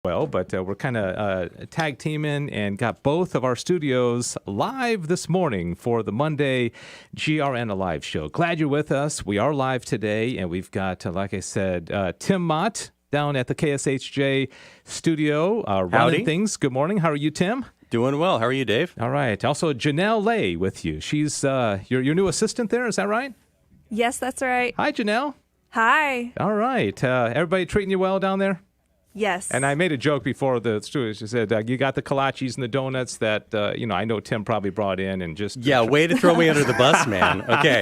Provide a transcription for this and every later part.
well, but we're kind of tag teaming and got both of our studios live this morning for the Monday GRN Alive show. Glad you're with us. We are live today, and we've got, like I said, Tim Mott down at the KSHJ studio running things. Good morning. How are you, Tim? Doing well. How are you, Dave? All right. Also, Janelle Lay with you. She's your new assistant there. Is that right? Yes, that's right. Hi, Janelle. Hi. All right. Everybody treating you well down there? Yes. And I made a jook before the studio. She said, you got the kolaches and the donuts that, I know Tim probably brought in and just... Yeah, way to throw me under the bus, man. Okay.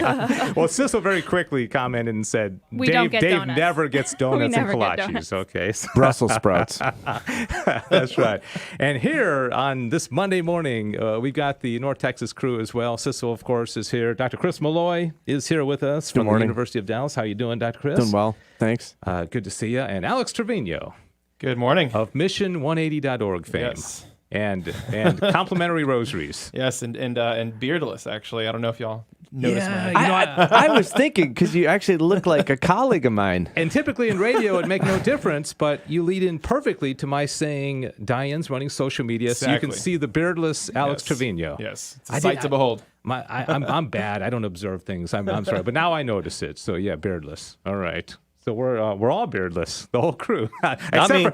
Well, Sissel very quickly commented and said, Dave never gets donuts and kolaches. Okay. Brussels sprouts. That's right. And here on this Monday morning, we got the North Texas crew as well. Sissel, of course, is here. Dr. Chris Malloy is here with us from the University of Dallas. How you doing, Dr. Chris? Doing well. Thanks. Good to see you. And Alex Trevino. Good morning. Of Mission180.org fame. Yes. And complimentary rosaries. Yes, and beardless, actually. I don't know if y'all noticed my... I was thinking, because you actually look like a colleague of mine. And typically in radio, it'd make no difference, but you lead in perfectly to my saying Diane's running social media, so you can see the beardless Alex Trevino. Yes, it's a sight to behold. I'm bad. I don't observe things. I'm sorry, but now I notice it. So yeah, beardless. All right. So we're all beardless, the whole crew, not Tim.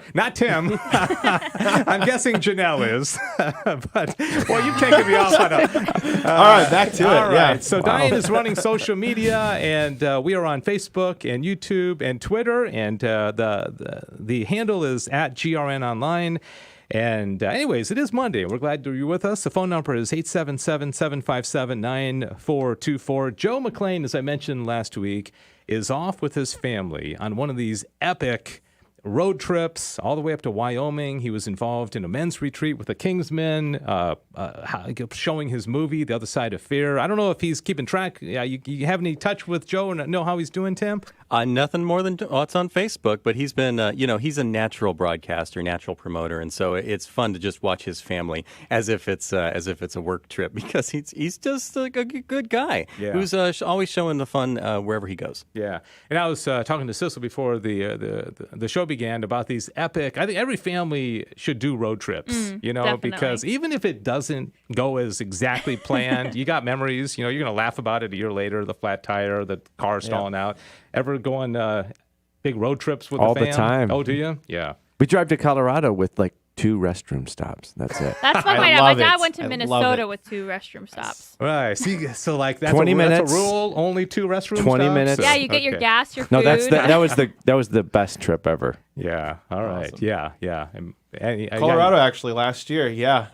I'm guessing Janelle is, but you've taken me off on a. All right, back to it. Right. Yeah. So Diane is running social media, and we are on Facebook and YouTube and Twitter, and the handle is at GRN Online. And anyways, it is Monday. We're glad you're with us. The phone number is 877-757-9424. Joe McLean, as I mentioned last week, is off with his family on one of these epic road trips all the way up to Wyoming. He was involved in a men's retreat with the Kingsmen, showing his movie, The Other Side of Fear. I don't know if he's keeping track. You have any touch with Joe and know how he's doing, Tim? Nothing more than what's on Facebook, but he's been, he's a natural broadcaster, natural promoter, and so it's fun to just watch his family as if it's a work trip, because he's just a good guy who's always showing the fun wherever he goes. Yeah, and I was talking to Sissel before the show began about these epic. I think every family should do road trips, definitely. because even if it doesn't go as exactly planned, you got memories. You're going to laugh about it a year later, the flat tire, the car stalling out. Ever go on big road trips with all the fam? the time? Oh, do you? Yeah. We drive to Colorado with like 2 restroom stops. That's it. That's what my dad went to Minnesota with 2 restroom stops. Right. See, so like that's 20 minutes. That's a rule. Only 2 restroom 20 stops? minutes. Yeah, you get your gas, your food. No, that was the best trip ever. Yeah. All right. Awesome. Yeah. And Colorado, actually, last year,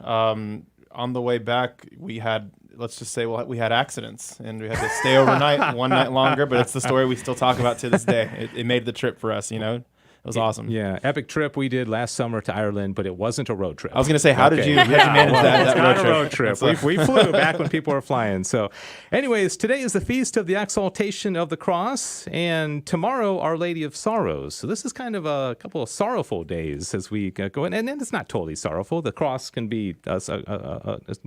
on the way back, we had, let's just say, we had accidents, and we had to stay overnight, one night longer, but it's the story we still talk about to this day. It made the trip for us, It was awesome. Yeah, epic trip we did last summer to Ireland, but it wasn't a road trip. I was going to say, how'd you manage that It's road not trip? a road trip. We flew back when people were flying. So anyways, today is the Feast of the Exaltation of the Cross, and tomorrow, Our Lady of Sorrows. So this is kind of a couple of sorrowful days as we go in. And it's not totally sorrowful. The cross can be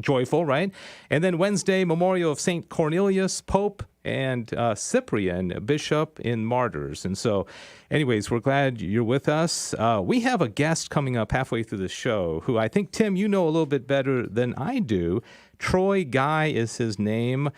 joyful, right? And then Wednesday, Memorial of St. Cornelius, Pope, and Cyprian, Bishop in Martyrs. And so, anyways, we're glad you're with us. We have a guest coming up halfway through the show who I think, Tim, you know a little bit better than I do. Troy Guy is his name.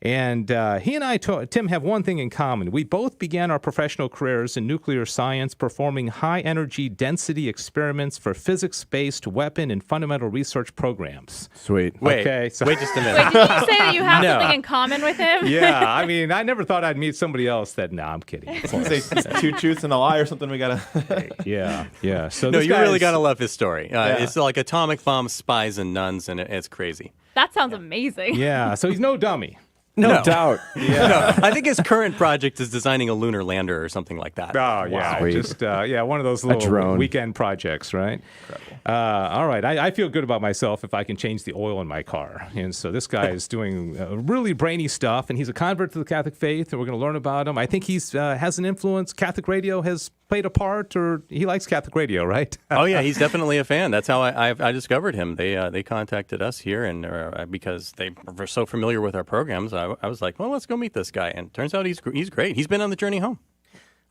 And he and I, Tim, have one thing in common. We both began our professional careers in nuclear science, performing high-energy density experiments for physics-based weapon and fundamental research programs. Sweet. Wait just a minute. Wait, did you say that you have something in common with him? Yeah, I mean, I never thought I'd meet somebody else that, I'm kidding. Say 2 truths and a lie or something. We got to... Yeah. So No, you really got to love his story. It's like atomic bombs, spies, and nuns, and it's crazy. That sounds amazing. Yeah, so he's no dummy. No doubt. No, I think his current project is designing a lunar lander or something like that. Oh, yeah. Wow. Just, one of those little weekend projects, right? Incredible. All right. I feel good about myself if I can change the oil in my car. And so this guy is doing really brainy stuff, and he's a convert to the Catholic faith, and we're going to learn about him. I think he's has an influence. Catholic radio has played a part, or he likes Catholic radio, right? Oh, yeah. He's definitely a fan. That's how I discovered him. They contacted us here, and because they were so familiar with our programs, I was like, well, let's go meet this guy. And turns out he's great. He's been on the journey home.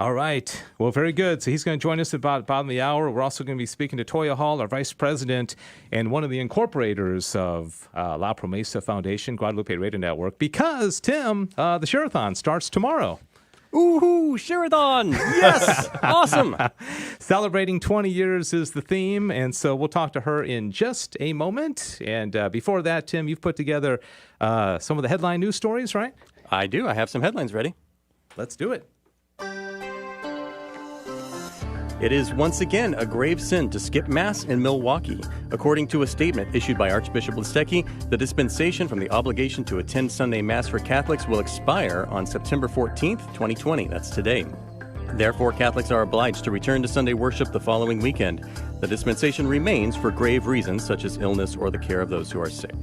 All right. Well, very good. So he's going to join us about bottom of the hour. We're also going to be speaking to Toya Hall, our vice president and one of the incorporators of La Promesa Foundation, Guadalupe Radio Network, because, Tim, the Share-a-thon starts tomorrow. Ooh, Share-a-thon! Yes! Awesome! Celebrating 20 years is the theme, and so we'll talk to her in just a moment. And before that, Tim, you've put together some of the headline news stories, right? I do. I have some headlines ready. Let's do it. It is once again a grave sin to skip Mass in Milwaukee. According to a statement issued by Archbishop Listecki, the dispensation from the obligation to attend Sunday Mass for Catholics will expire on September 14th, 2020. That's today. Therefore, Catholics are obliged to return to Sunday worship the following weekend. The dispensation remains for grave reasons such as illness or the care of those who are sick.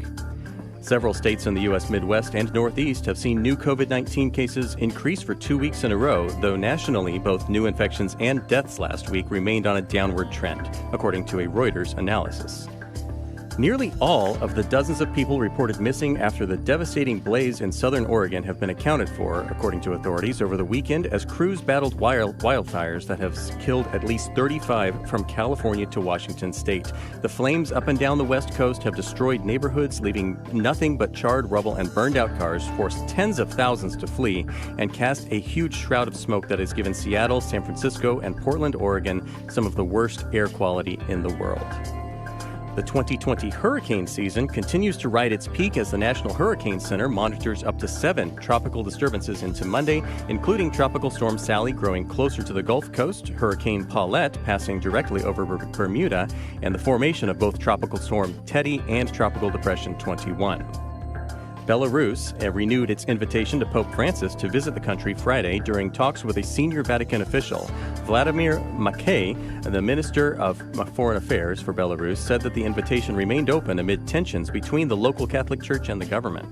Several states in the U.S. Midwest and Northeast have seen new COVID-19 cases increase for 2 weeks in a row, though nationally, both new infections and deaths last week remained on a downward trend, according to a Reuters analysis. Nearly all of the dozens of people reported missing after the devastating blaze in southern Oregon have been accounted for, according to authorities, over the weekend as crews battled wildfires that have killed at least 35 from California to Washington state. The flames up and down the West Coast have destroyed neighborhoods, leaving nothing but charred rubble and burned out cars, forced tens of thousands to flee, and cast a huge shroud of smoke that has given Seattle, San Francisco, and Portland, Oregon some of the worst air quality in the world. The 2020 hurricane season continues to ride its peak as the National Hurricane Center monitors up to 7 tropical disturbances into Monday, including Tropical Storm Sally growing closer to the Gulf Coast, Hurricane Paulette passing directly over Bermuda, and the formation of both Tropical Storm Teddy and Tropical Depression 21. Belarus renewed its invitation to Pope Francis to visit the country Friday during talks with a senior Vatican official. Vladimir Makey, the Minister of Foreign Affairs for Belarus, said that the invitation remained open amid tensions between the local Catholic Church and the government.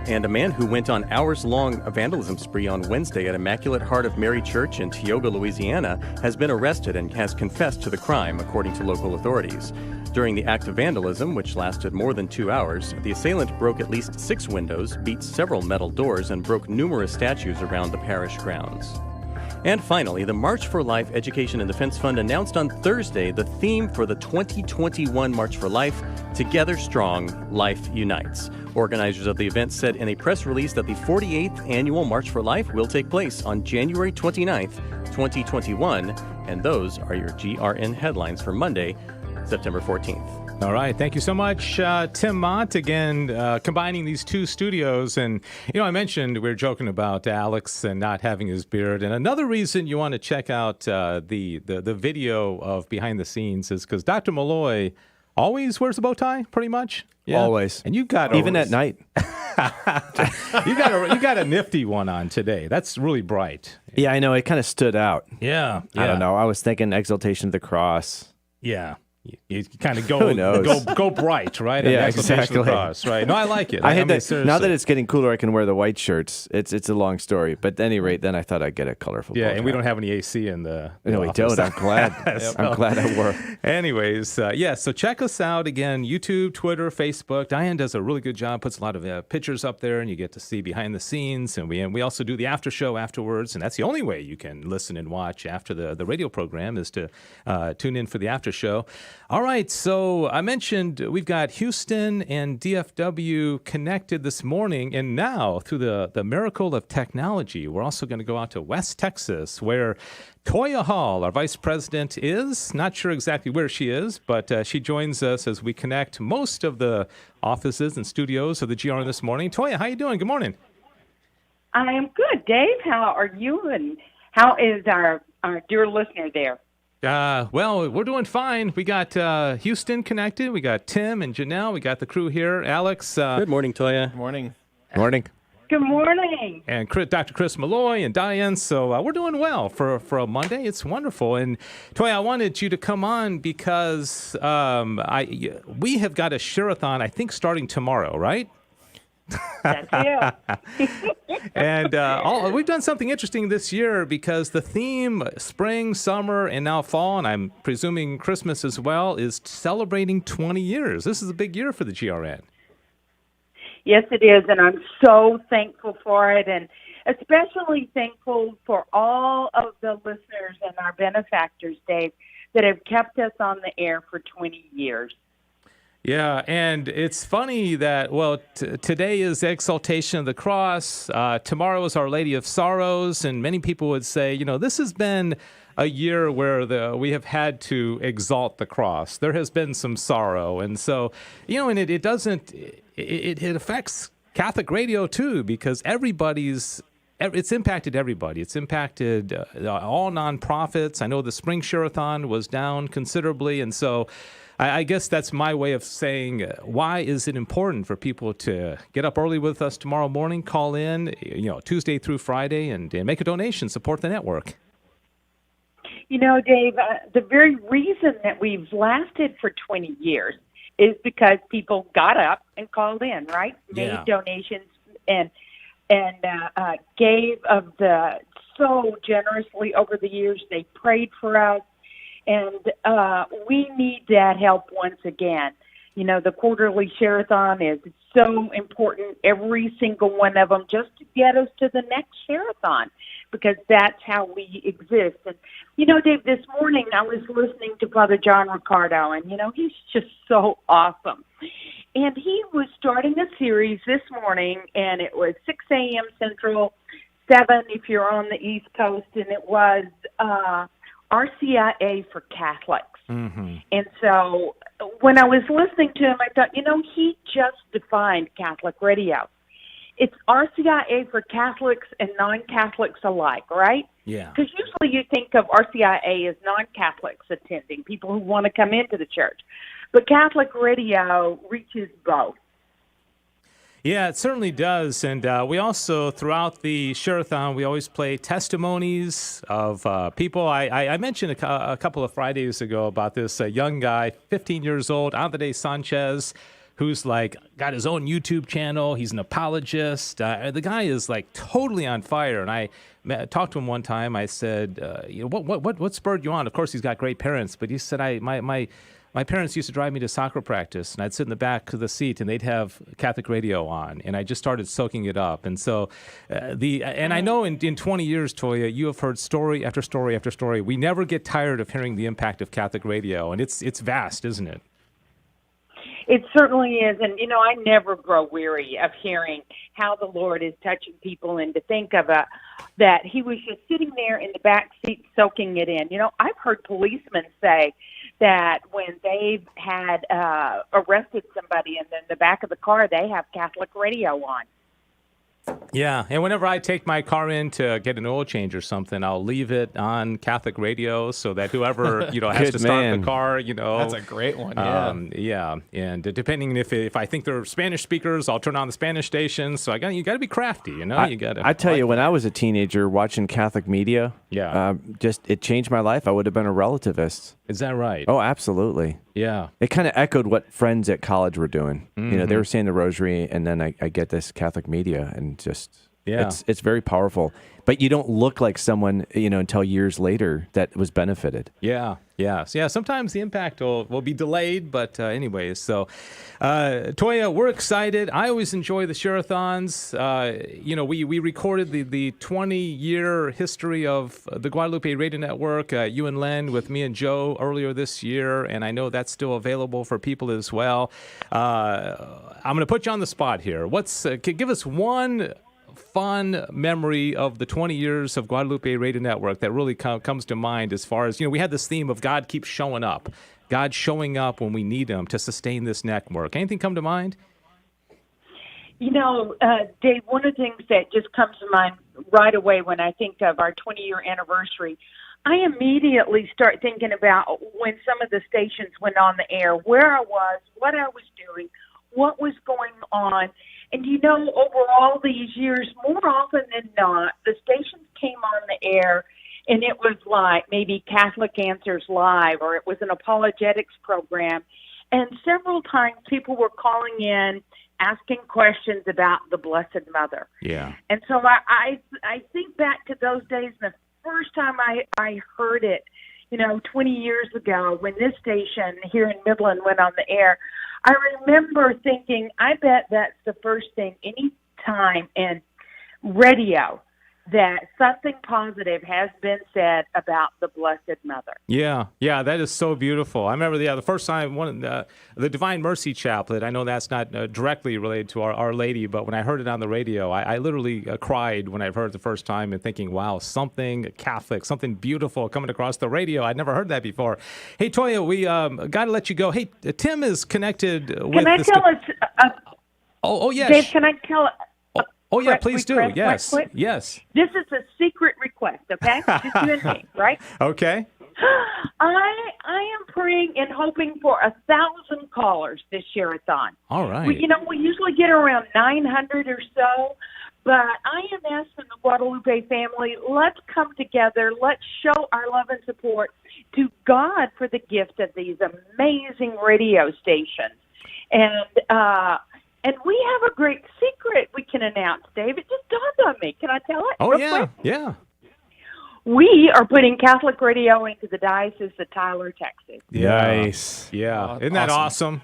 And a man who went on hours-long vandalism spree on Wednesday at Immaculate Heart of Mary Church in Tioga, Louisiana, has been arrested and has confessed to the crime, according to local authorities. During the act of vandalism, which lasted more than 2 hours, the assailant broke at least 6 windows, beat several metal doors, and broke numerous statues around the parish grounds. And finally, the March for Life Education and Defense Fund announced on Thursday the theme for the 2021 March for Life, Together Strong, Life Unites. Organizers of the event said in a press release that the 48th Annual March for Life will take place on January 29th, 2021, and those are your GRN headlines for Monday, September 14th. All right. Thank you so much, Tim Mott. Again, combining these two studios. And, I mentioned we were joking about Alex and not having his beard. And another reason you want to check out the video of behind the scenes is because Dr. Malloy always wears a bow tie, pretty much. Yeah. Always. And you got even at night. you got a nifty one on today. That's really bright. Yeah, I know. It kind of stood out. Yeah. I don't know. I was thinking Exaltation of the Cross. Yeah. You kind of go bright, right? Yeah, exactly. Cross, right? No, I like it. Now that it's getting cooler, I can wear the white shirts. It's a long story, but at any rate, then I thought I'd get a colorful. Yeah, and we don't have any AC in the. No, we don't. I'm glad. I'm glad I wore. Anyways, so check us out again: YouTube, Twitter, Facebook. Diane does a really good job. Puts a lot of pictures up there, and you get to see behind the scenes. And we also do the after show afterwards, and that's the only way you can listen and watch after the radio program is to tune in for the after show. All right, so I mentioned we've got Houston and DFW connected this morning, and now through the miracle of technology, we're also going to go out to West Texas, where Toya Hall, our vice president, is. Not sure exactly where she is, but she joins us as we connect most of the offices and studios of the GRN this morning. Toya, how you doing? Good morning. I am good, Dave. How are you, and how is our dear listener there? Well, we're doing fine. We got Houston connected. We got Tim and Janelle. We got the crew here. Alex. Good morning, Toya. Good morning. Morning. Good morning. And Dr. Chris Malloy and Diane. So we're doing well for a Monday. It's wonderful. And Toya, I wanted you to come on because we have got a Share-a-thon, I think, starting tomorrow, right? That's it. And we've done something interesting this year because the theme, spring, summer, and now fall, and I'm presuming Christmas as well, is celebrating 20 years. This is a big year for the GRN. Yes, it is, and I'm so thankful for it. And especially thankful for all of the listeners and our benefactors, Dave, that have kept us on the air for 20 years. Yeah, and it's funny that, today is the Exaltation of the Cross. Tomorrow is Our Lady of Sorrows, and many people would say, this has been a year where we have had to exalt the cross. There has been some sorrow, and so, and it doesn't, it affects Catholic radio too, because it's impacted everybody. It's impacted all nonprofits. I know the Spring Share-a-thon was down considerably, and so I guess that's my way of saying, why is it important for people to get up early with us tomorrow morning, call in, Tuesday through Friday, and make a donation, support the network? Dave, the very reason that we've lasted for 20 years is because people got up and called in, right? Yeah. Made donations and gave of so generously over the years. They prayed for us. And we need that help once again. The quarterly share-a-thon is so important, every single one of them, just to get us to the next share-a-thon, because that's how we exist. And, Dave, this morning I was listening to Father John Ricardo, and, he's just so awesome. And he was starting a series this morning, and it was 6 a.m. Central, 7 if you're on the East Coast, and it was RCIA for Catholics. Mm-hmm. And so when I was listening to him, I thought, he just defined Catholic radio. It's RCIA for Catholics and non-Catholics alike, right? Yeah. Because usually you think of RCIA as non-Catholics attending, people who want to come into the church. But Catholic radio reaches both. Yeah, it certainly does. And we also, throughout the Share-a-thon, we always play testimonies of people. I mentioned a couple of Fridays ago about this young guy, 15 years old, Andres Sanchez, who's got his own YouTube channel. He's an apologist. The guy is totally on fire. And I talked to him one time. I said, what spurred you on? Of course, he's got great parents, but he said, my parents used to drive me to soccer practice, and I'd sit in the back of the seat, and they'd have Catholic radio on, and I just started soaking it up. And so, and I know in 20 years, Toya, you have heard story after story after story. We never get tired of hearing the impact of Catholic radio, and it's vast, isn't it? It certainly is, and I never grow weary of hearing how the Lord is touching people, and to think of that He was just sitting there in the back seat soaking it in. I've heard policemen say that when they've had arrested somebody, and in the back of the car they have Catholic radio on. Yeah, and whenever I take my car in to get an oil change or something, I'll leave it on Catholic radio so that whoever has to start the car, That's a great one. Yeah, and depending if I think they're Spanish speakers, I'll turn on the Spanish station. So you got to be crafty, you got to. I tell you, when I was a teenager watching Catholic media, yeah, it changed my life. I would have been a relativist. Is that right? Oh, absolutely. Yeah. It kind of echoed what friends at college were doing. Mm-hmm. They were saying the Rosary, and then I get this Catholic media, and just it's very powerful. But you don't look like someone until years later that was benefited. Yeah. Sometimes the impact will be delayed, but anyways. So, Toya, we're excited. I always enjoy the Share-a-thons. We recorded the 20-year history of the Guadalupe Radio Network, you and Len, with me and Joe earlier this year, and I know that's still available for people as well. I'm going to put you on the spot here. Give us one fun memory of the 20 years of Guadalupe Radio Network that really comes to mind, as far as, we had this theme of God keeps showing up. God showing up when we need him to sustain this network. Anything come to mind? Dave, one of the things that just comes to mind right away when I think of our 20-year anniversary, I immediately start thinking about when some of the stations went on the air, where I was, what I was doing, what was going on. And over all these years, more often than not, the stations came on the air, and it was like maybe Catholic Answers Live, or it was an apologetics program. And several times people were calling in, asking questions about the Blessed Mother. Yeah. And so I think back to those days, and the first time I heard it, 20 years ago, when this station here in Midland went on the air, I remember thinking, I bet that's the first thing any time in radio that something positive has been said about the Blessed Mother. Yeah, that is so beautiful. I remember the first time, the Divine Mercy Chaplet, I know that's not directly related to Our Lady, but when I heard it on the radio, I literally cried when I heard it the first time and thinking, wow, something Catholic, something beautiful coming across the radio. I'd never heard that before. Hey, Toya, we got to let you go. Hey, Tim is connected with... Can I tell us... yeah. Dave, can I tell... yeah, please do. Yes, yes. This is a secret request, okay? Just you and me, right? Okay. I am praying and hoping for 1,000 callers this Share-a-thon. All right. We usually get around 900 or so, but I am asking the Guadalupe family, let's come together. Let's show our love and support to God for the gift of these amazing radio stations. And we have a great secret we can announce, Dave. It just dawned on me. Can I tell it? Oh, yeah, quick? yeah. We are putting Catholic radio into the Diocese of Tyler, Texas. Nice. Yeah. Isn't that awesome?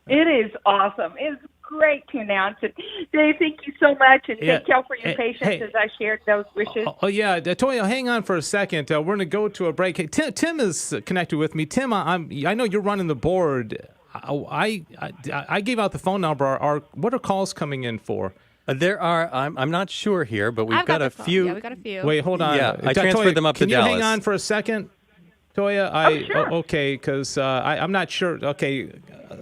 It is awesome. It's great to announce it. Dave, thank you so much, and thank y'all for your patience as I shared those wishes. Yeah. Toya, hang on for a second. We're going to go to a break. Hey, Tim is connected with me. Tim, I know you're running the board. I gave out the phone number. What are calls coming in for? There are. I'm not sure here, but we've got a few. Yeah, we got a few. Wait, hold on. Yeah, I transferred them up to Dallas. Can you hang on for a second, Toya? Sure. Okay, because I'm not sure. Okay,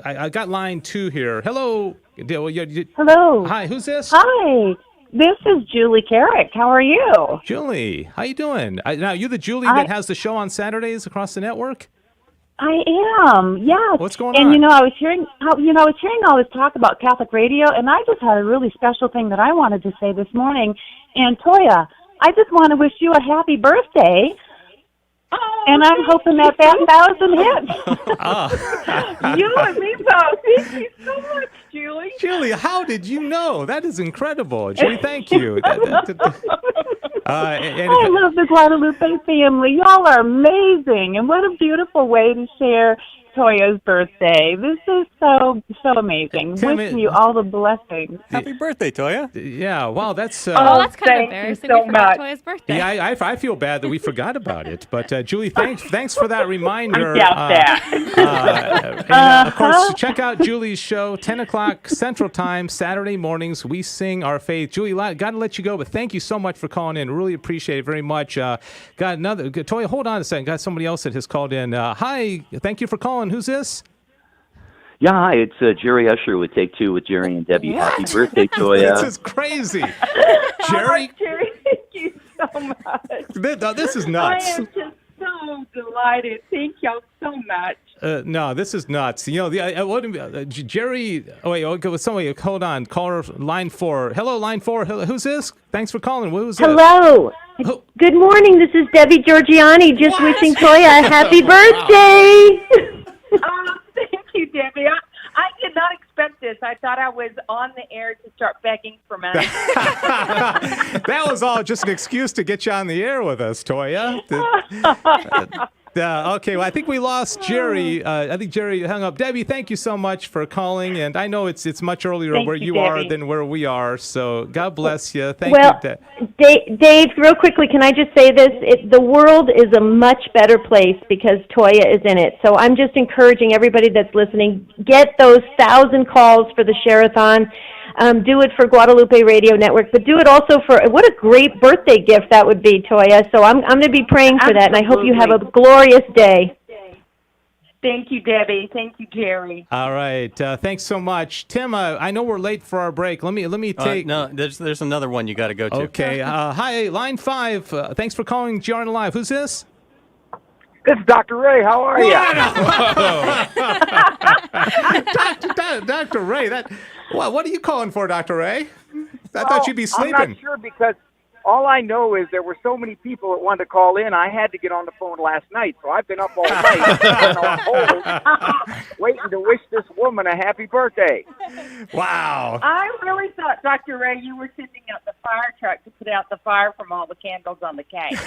I got line 2 here. Hello. Hello. Hi. Who's this? Hi. This is Julie Carrick. How are you? Julie, how you doing? Now, you the Julie that has the show on Saturdays across the network? I am, yes. What's going on? on? And I was hearing all this talk about Catholic radio, and I just had a really special thing that I wanted to say this morning. And Toya, I just want to wish you a happy birthday. Oh, and I'm hoping that 1,000 hits. You and me both. Thank you so much, Julie. Julie, how did you know? That is incredible. Julie, thank you. I love the Guadalupe family. Y'all are amazing. And what a beautiful way to share Toya's birthday. This is so amazing. Wishing you all the blessings. Happy birthday, Toya. Yeah, wow, that's... that's kind of embarrassing. We forgot Toya's birthday. Yeah, I feel bad that we forgot about it. But, Julie, thanks for that reminder. I doubt that. And, of course, check out Julie's show, 10 o'clock Central Time, Saturday mornings. We sing our faith. Julie, got to let you go, but thank you so much for calling in. Really appreciate it very much. Got another... Toya, hold on a second. Got somebody else that has called in. Hi, thank you for calling. Who's this? Yeah, hi, it's Jerry Usher with Take Two with Jerry and Debbie. Happy birthday, Toya. This is crazy. Jerry? Jerry, thank you so much. This is nuts. I am just so delighted. Thank y'all so much. No, this is nuts. Jerry, somebody, hold on. Caller, line 4. Hello, line 4. Who's this? Thanks for calling. Who's this? Hello. Good morning. This is Debbie Georgiani, just wishing Toya a happy birthday. Thank you, Debbie. I did not expect this. I thought I was on the air to start begging for money. That was all just an excuse to get you on the air with us, Toya. Okay, well, I think we lost Jerry. I think Jerry hung up. Debbie, thank you so much for calling. And I know it's much earlier where you are than where we are. So God bless you. Thank you. Dave, real quickly, can I just say this? The world is a much better place because Toya is in it. So I'm just encouraging everybody that's listening, get those 1,000 calls for the Share-a-thon. Do it for Guadalupe Radio Network, but do it also for, what a great birthday gift that would be, Toya. So I'm going to be praying for that, and I hope you have a glorious day. Thank you, Debbie. Thank you, Jerry. All right. Thanks so much. Tim, I know we're late for our break. Let me take... No, there's another one you got to go to. Okay. Hi, line 5. Thanks for calling GRN Alive. Who's this? This is Dr. Ray. How are you? Dr. Ray, what are you calling for, Dr. Ray? I thought you'd be sleeping. I'm not sure because all I know is there were so many people that wanted to call in. I had to get on the phone last night, so I've been up all night on hold, waiting to wish this woman a happy birthday. Wow. I really thought, Dr. Ray, you were sending out the fire truck to put out the fire from all the candles on the cake.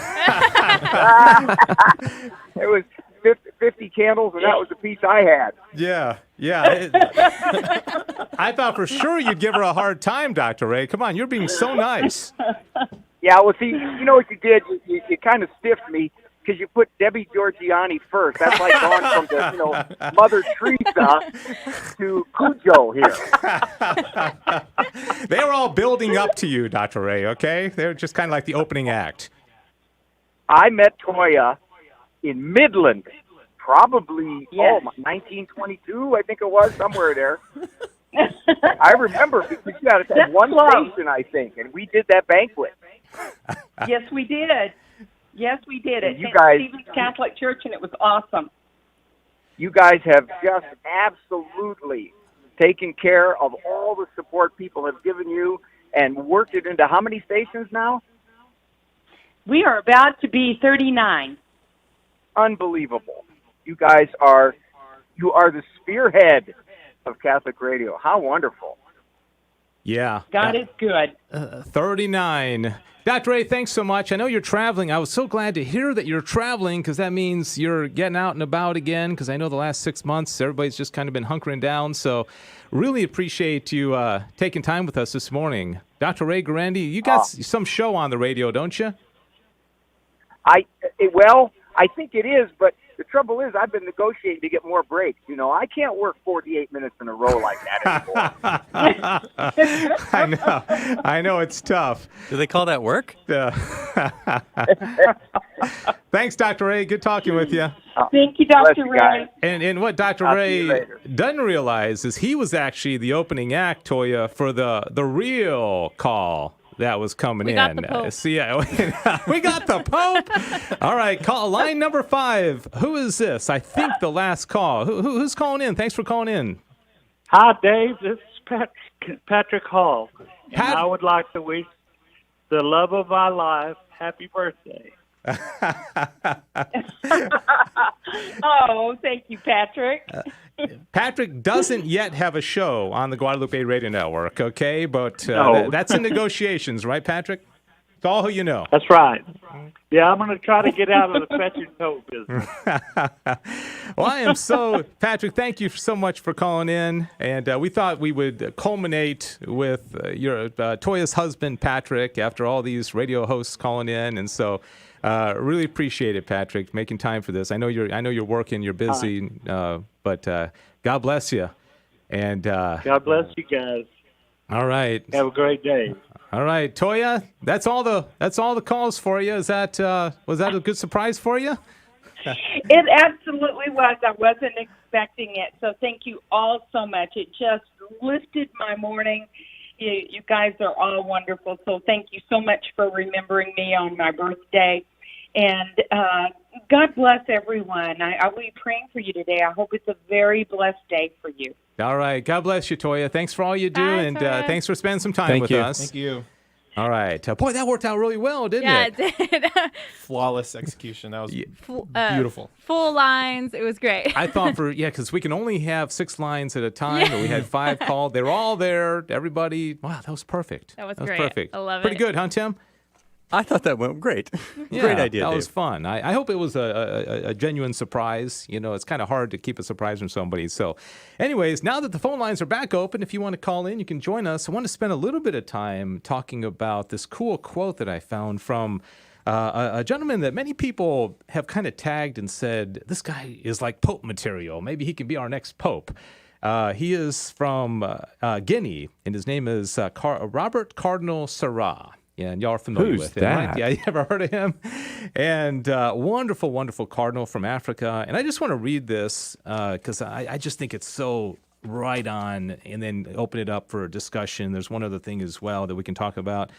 It was 50 candles, and that was the piece I had. Yeah. I thought for sure you'd give her a hard time, Dr. Ray. Come on, you're being so nice. Yeah, well, see, you know what you did? You kind of stiffed me because you put Debbie Georgianni first. That's like going from the, Mother Teresa to Cujo here. They were all building up to you, Dr. Ray, okay? They're just kind of like the opening act. I met Toya in Midland, probably, 1922, I think it was, somewhere there. I remember because you had one station, I think, and we did that banquet. Yes, we did. Yes, we did it. You guys, Stephen's Catholic Church, and it was awesome. You guys have just absolutely taken care of all the support people have given you and worked it into how many stations now? We are about to be 39. Unbelievable. You guys are the spearhead of Catholic radio. How wonderful. Yeah. God is good. 39. Dr. Ray, thanks so much. I know you're traveling. I was so glad to hear that you're traveling because that means you're getting out and about again because I know the last 6 months everybody's just kind of been hunkering down. So really appreciate you taking time with us this morning. Dr. Ray Guarendi, you got some show on the radio, don't you? I think it is, but the trouble is I've been negotiating to get more breaks. I can't work 48 minutes in a row like that anymore. I know it's tough. Do they call that work? Thanks, Dr. Ray. Good talking with you. Thank you, Dr. Ray. And what Dr. Ray doesn't realize is he was actually the opening act, Toya, for the real call that was coming in. We got the Pope. We got the Pope. All right, call line number 5. Who is this? I think the last call. Who's calling in? Thanks for calling in. Hi, Dave. This is Patrick Hall. And I would like to wish the love of my life happy birthday. Oh, thank you, Patrick. Patrick doesn't yet have a show on the Guadalupe Radio Network, okay? But No. that's in negotiations, right, Patrick? It's all who you know. That's right. Yeah, I'm going to try to get out of the fetch and tote business. Well, I am so, Patrick, thank you so much for calling in. And we thought we would culminate with your Toya's husband, Patrick, after all these radio hosts calling in. And so really appreciate it, Patrick, making time for this. I know you're working, you're busy, but God bless you. And God bless you guys. All right. Have a great day. All right, Toya, that's all the calls for you. Is that was that a good surprise for you? It absolutely was. I wasn't expecting it. So thank you all so much. It just lifted my morning. You guys are all wonderful. So thank you so much for remembering me on my birthday. And God bless everyone. I will be praying for you today. I hope it's a very blessed day for you. All right. God bless you, Toya. Thanks for all you do, and thanks for spending some time with us. Thank you. All right. Boy, that worked out really well, didn't it? Yeah, it did. Flawless execution. That was beautiful. Full lines. It was great. I thought because we can only have 6 lines at a time, but we had 5 called. They were all there. Everybody. Wow, that was perfect. That was great. Perfect. I love it. Pretty good, huh, Tim? I thought that went great. Yeah, Great idea, that Dave. was fun. I hope it was a genuine surprise. It's kind of hard to keep a surprise from somebody. So anyways, now that the phone lines are back open, if you want to call in, you can join us. I want to spend a little bit of time talking about this cool quote that I found from a gentleman that many people have kind of tagged and said, this guy is like Pope material. Maybe he can be our next Pope. He is from Guinea, and his name is Robert Cardinal Sarah. Yeah, and y'all are familiar with him, right? Yeah, you ever heard of him? And wonderful, wonderful cardinal from Africa. And I just want to read this because I just think it's so right on, and then open it up for a discussion. There's one other thing as well that we can talk about.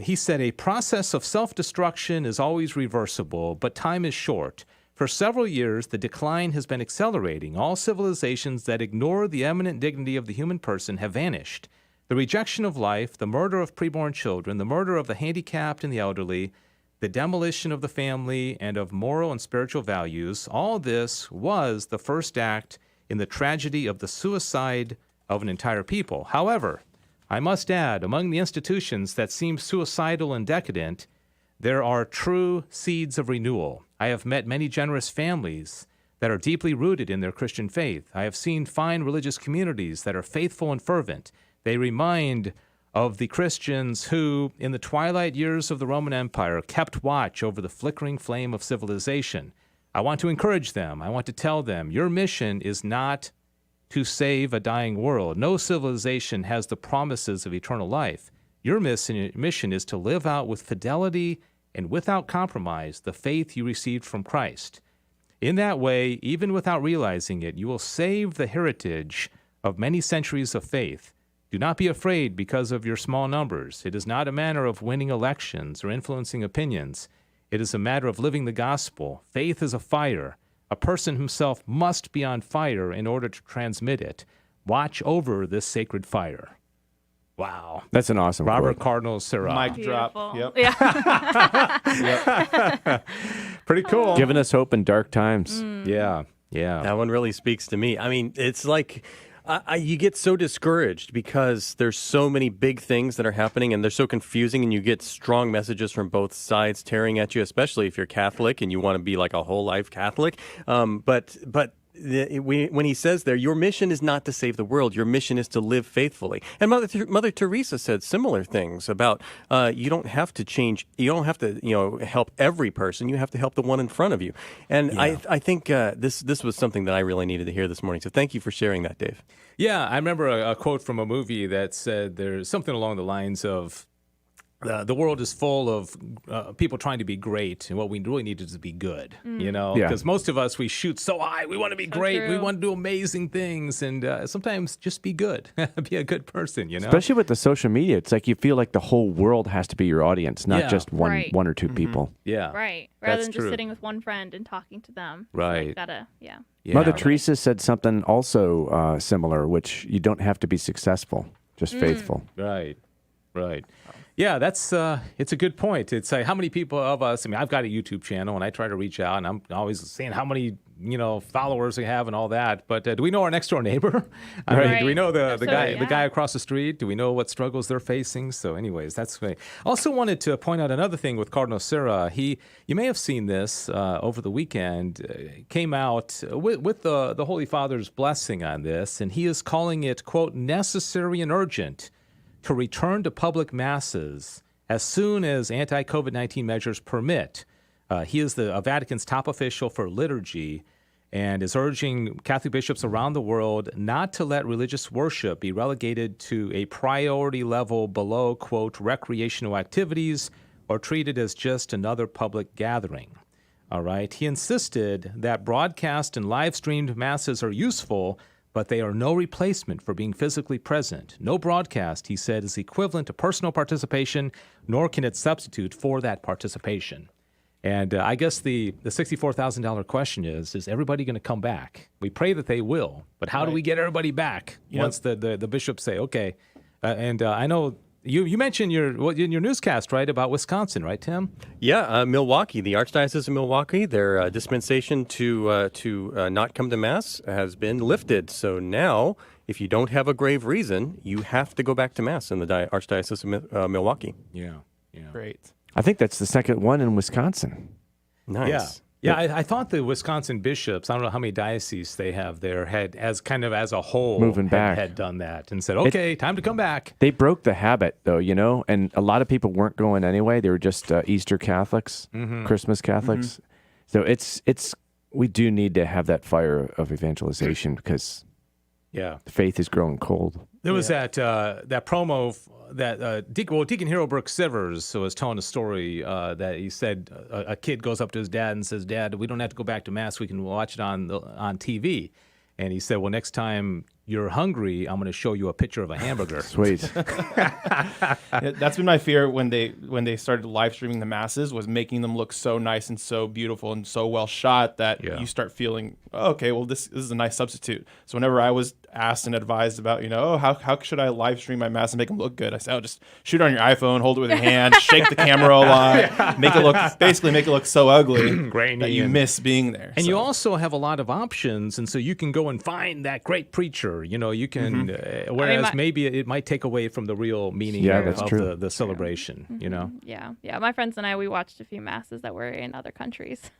He said, a process of self-destruction is always reversible, but time is short. For several years, the decline has been accelerating. All civilizations that ignore the eminent dignity of the human person have vanished. The rejection of life, the murder of preborn children, the murder of the handicapped and the elderly, the demolition of the family and of moral and spiritual values, all this was the first act in the tragedy of the suicide of an entire people. However, I must add, among the institutions that seem suicidal and decadent, there are true seeds of renewal. I have met many generous families that are deeply rooted in their Christian faith. I have seen fine religious communities that are faithful and fervent. They remind of the Christians who, in the twilight years of the Roman Empire, kept watch over the flickering flame of civilization. I want to encourage them. I want to tell them, your mission is not to save a dying world. No civilization has the promises of eternal life. Your mission is to live out with fidelity and without compromise the faith you received from Christ. In that way, even without realizing it, you will save the heritage of many centuries of faith. Do not be afraid because of your small numbers. It is not a matter of winning elections or influencing opinions. It is a matter of living the gospel. Faith is a fire. A person himself must be on fire in order to transmit it. Watch over this sacred fire. Wow. That's an awesome Robert quote. Cardinal Seurat. Mic drop. Yep. Yeah. Pretty cool. Giving us hope in dark times. Yeah. That one really speaks to me. I mean, it's like you get so discouraged because there's so many big things that are happening and they're so confusing, and you get strong messages from both sides tearing at you, especially if you're Catholic and you want to be like a whole life Catholic. But when he says there, your mission is not to save the world, your mission is to live faithfully. And Mother Teresa said similar things about you don't have to change, you don't have to help every person, you have to help the one in front of you. And I think this was something that I really needed to hear this morning. So thank you for sharing that, Dave. Yeah, I remember a quote from a movie that said there's something along the lines of, the world is full of people trying to be great, and what we really need is to be good, because most of us, we shoot so high. We want to be great. True. We want to do amazing things, and sometimes just be good. Be a good person, Especially with the social media. It's like you feel like the whole world has to be your audience, not just one or two people. Yeah. Right. Rather than true. just sitting with one friend and talking to them. Right. Yeah. Mother Teresa said something also similar, which you don't have to be successful, just faithful. Right. Yeah, that's it's a good point. It's like, how many people of us, I mean, I've got a YouTube channel and I try to reach out and I'm always saying how many, followers we have and all that. But do we know our next door neighbor? I mean, do we know the guy across the street? Do we know what struggles they're facing? So anyways, that's great. Also wanted to point out another thing with Cardinal Seurat. You may have seen this over the weekend, came out with the Holy Father's blessing on this, and he is calling it, quote, necessary and urgent to return to public masses as soon as anti-COVID-19 measures permit. He is the Vatican's top official for liturgy and is urging Catholic bishops around the world not to let religious worship be relegated to a priority level below, quote, recreational activities or treated as just another public gathering. All right. He insisted that broadcast and live-streamed masses are useful, but they are no replacement for being physically present. No broadcast, he said, is equivalent to personal participation, nor can it substitute for that participation. And I guess the $64,000 question is everybody going to come back? We pray that they will, but how do we get everybody back once the bishops say, okay? I know you mentioned in your newscast, right, about Wisconsin, right, Tim? Yeah, Milwaukee, the Archdiocese of Milwaukee, their dispensation to not come to Mass has been lifted. So now, if you don't have a grave reason, you have to go back to Mass in the Archdiocese of Milwaukee. Yeah. Great. I think that's the second one in Wisconsin. Nice. Yeah, I thought the Wisconsin bishops, I don't know how many dioceses they have there, had as a whole moving back had done that and said, okay, time to come back. They broke the habit, though, and a lot of people weren't going anyway. They were just Easter Catholics, Christmas Catholics. So we do need to have that fire of evangelization because the faith is growing cold. There was that promo that Deacon Hero Brooks Sivers was telling a story that he said a kid goes up to his dad and says, "Dad, we don't have to go back to Mass. We can watch it on TV." And he said, "Well, next time you're hungry, I'm going to show you a picture of a hamburger." Sweet. That's been my fear when they started live streaming the masses, was making them look so nice and so beautiful and so well shot that you start feeling, okay, well, this is a nice substitute. So whenever I was asked and advised about, how should I live stream my mass and make them look good, I said, just shoot it on your iPhone, hold it with your hand, shake the camera a lot, make it look so ugly grainy that you miss being there. And you also have a lot of options, and so you can go and find that great preacher. You can, whereas maybe it might take away from the real meaning of the celebration, Yeah. My friends and I, we watched a few masses that were in other countries.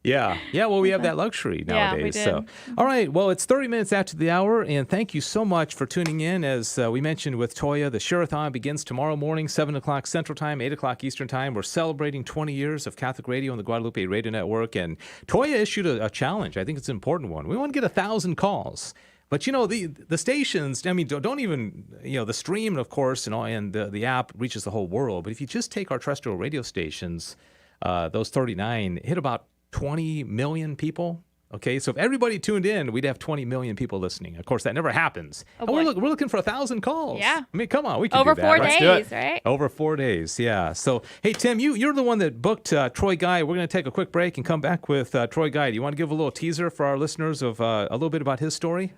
Yeah. Well, we have that luxury nowadays. Yeah, we did. So, all right. Well, it's 30 minutes after the hour, and thank you so much for tuning in. As we mentioned with Toya, the Share-a-thon begins tomorrow morning, 7 o'clock Central Time, 8 o'clock Eastern Time. We're celebrating 20 years of Catholic radio on the Guadalupe Radio Network, and Toya issued a challenge. I think it's an important one. We want to get 1,000 calls. But, the stations, don't even, the stream, of course, and the app reaches the whole world. But if you just take our terrestrial radio stations, those 39, hit about 20 million people. Okay, so if everybody tuned in, we'd have 20 million people listening. Of course, that never happens. Oh, and we're looking for 1,000 calls. Yeah. Come on, we can over do that. 4 Let's days, right? Over 4 days, yeah. So, hey, Tim, you're the one that booked Troy Guy. We're going to take a quick break and come back with Troy Guy. Do you want to give a little teaser for our listeners of a little bit about his story?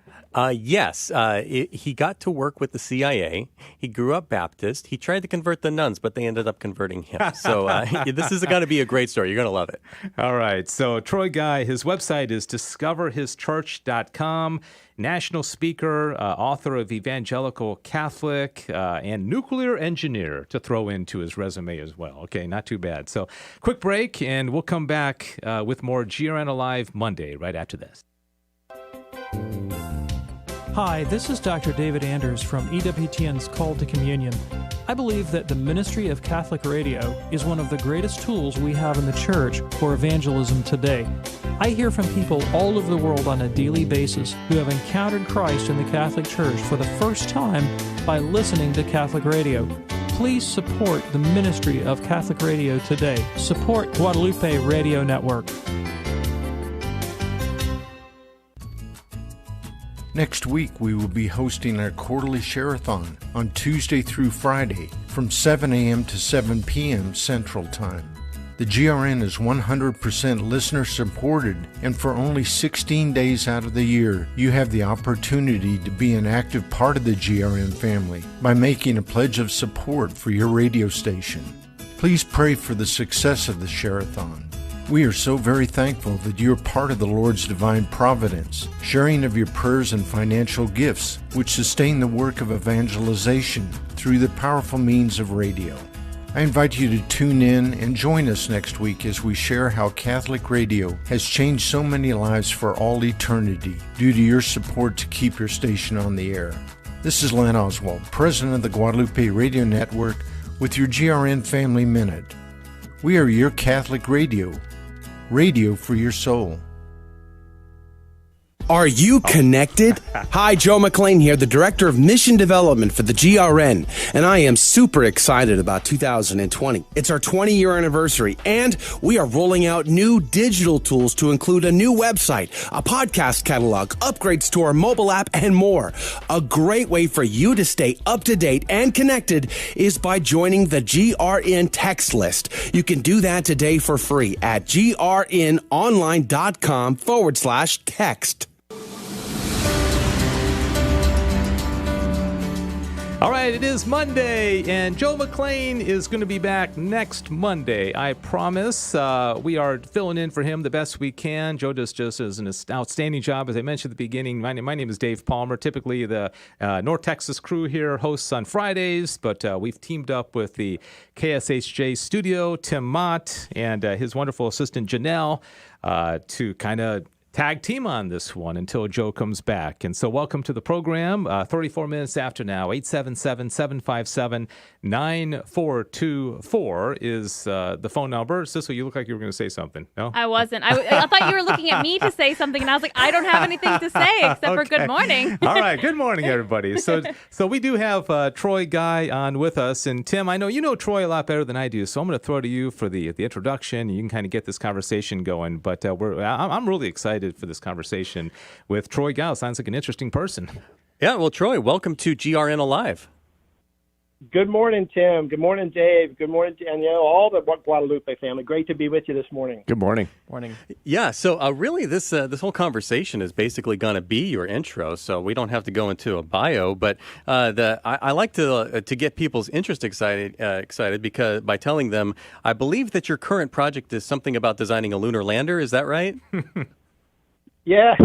Yes. He got to work with the CIA. He grew up Baptist. He tried to convert the nuns, but they ended up converting him. So this is going to be a great story. You're going to love it. All right. So Troy Guy, his website is discoverhischurch.com. National speaker, author of Evangelical Catholic, and nuclear engineer to throw into his resume as well. Okay, not too bad. So quick break, and we'll come back with more GRN Alive Monday right after this. Hi, this is Dr. David Anders from EWTN's Call to Communion. I believe that the ministry of Catholic radio is one of the greatest tools we have in the church for evangelism today. I hear from people all over the world on a daily basis who have encountered Christ in the Catholic Church for the first time by listening to Catholic radio. Please support the ministry of Catholic radio today. Support Guadalupe Radio Network. Next week, we will be hosting our quarterly Share-a-thon on Tuesday through Friday from 7 a.m. to 7 p.m. Central Time. The GRN is 100% listener-supported, and for only 16 days out of the year, you have the opportunity to be an active part of the GRN family by making a pledge of support for your radio station. Please pray for the success of the Share-a-thon. We are so very thankful that you are part of the Lord's divine providence, sharing of your prayers and financial gifts, which sustain the work of evangelization through the powerful means of radio. I invite you to tune in and join us next week as we share how Catholic radio has changed so many lives for all eternity due to your support to keep your station on the air. This is Len Oswald, President of the Guadalupe Radio Network, with your GRN Family Minute. We are your Catholic radio. Radio for your soul. Are you connected? Hi, Joe McLean here, the Director of Mission Development for the GRN, and I am super excited about 2020. It's our 20-year anniversary, and we are rolling out new digital tools to include a new website, a podcast catalog, upgrades to our mobile app, and more. A great way for you to stay up to date and connected is by joining the GRN text list. You can do that today for free at grnonline.com/text. All right, it is Monday, and Joe McLean is going to be back next Monday. I promise. We are filling in for him the best we can. Joe does just an outstanding job. As I mentioned at the beginning, my name is Dave Palmer. Typically, the North Texas crew here hosts on Fridays, but we've teamed up with the KSHJ studio, Tim Mott, and his wonderful assistant, Janelle, to kind of tag team on this one until Joe comes back. And so welcome to the program. 34 minutes after now, 877-757-9424 is the phone number. Sissel, you look like you were going to say something. No? I wasn't. I thought you were looking at me to say something, and I was like, I don't have anything to say except for good morning. All right. Good morning, everybody. So we do have Troy Guy on with us. And Tim, I know you know Troy a lot better than I do, so I'm going to throw to you for the introduction. You can kind of get this conversation going. But I'm really excited for this conversation with Troy Guy. Sounds like an interesting person. Yeah, well, Troy, welcome to GRN Alive. Good morning, Tim. Good morning, Dave. Good morning, Danielle. All the Guadalupe family. Great to be with you this morning. Good morning. Morning. Yeah, so really this whole conversation is basically going to be your intro, so we don't have to go into a bio, but I like to get people's interest excited because by telling them, I believe that your current project is something about designing a lunar lander. Is that right? Yeah,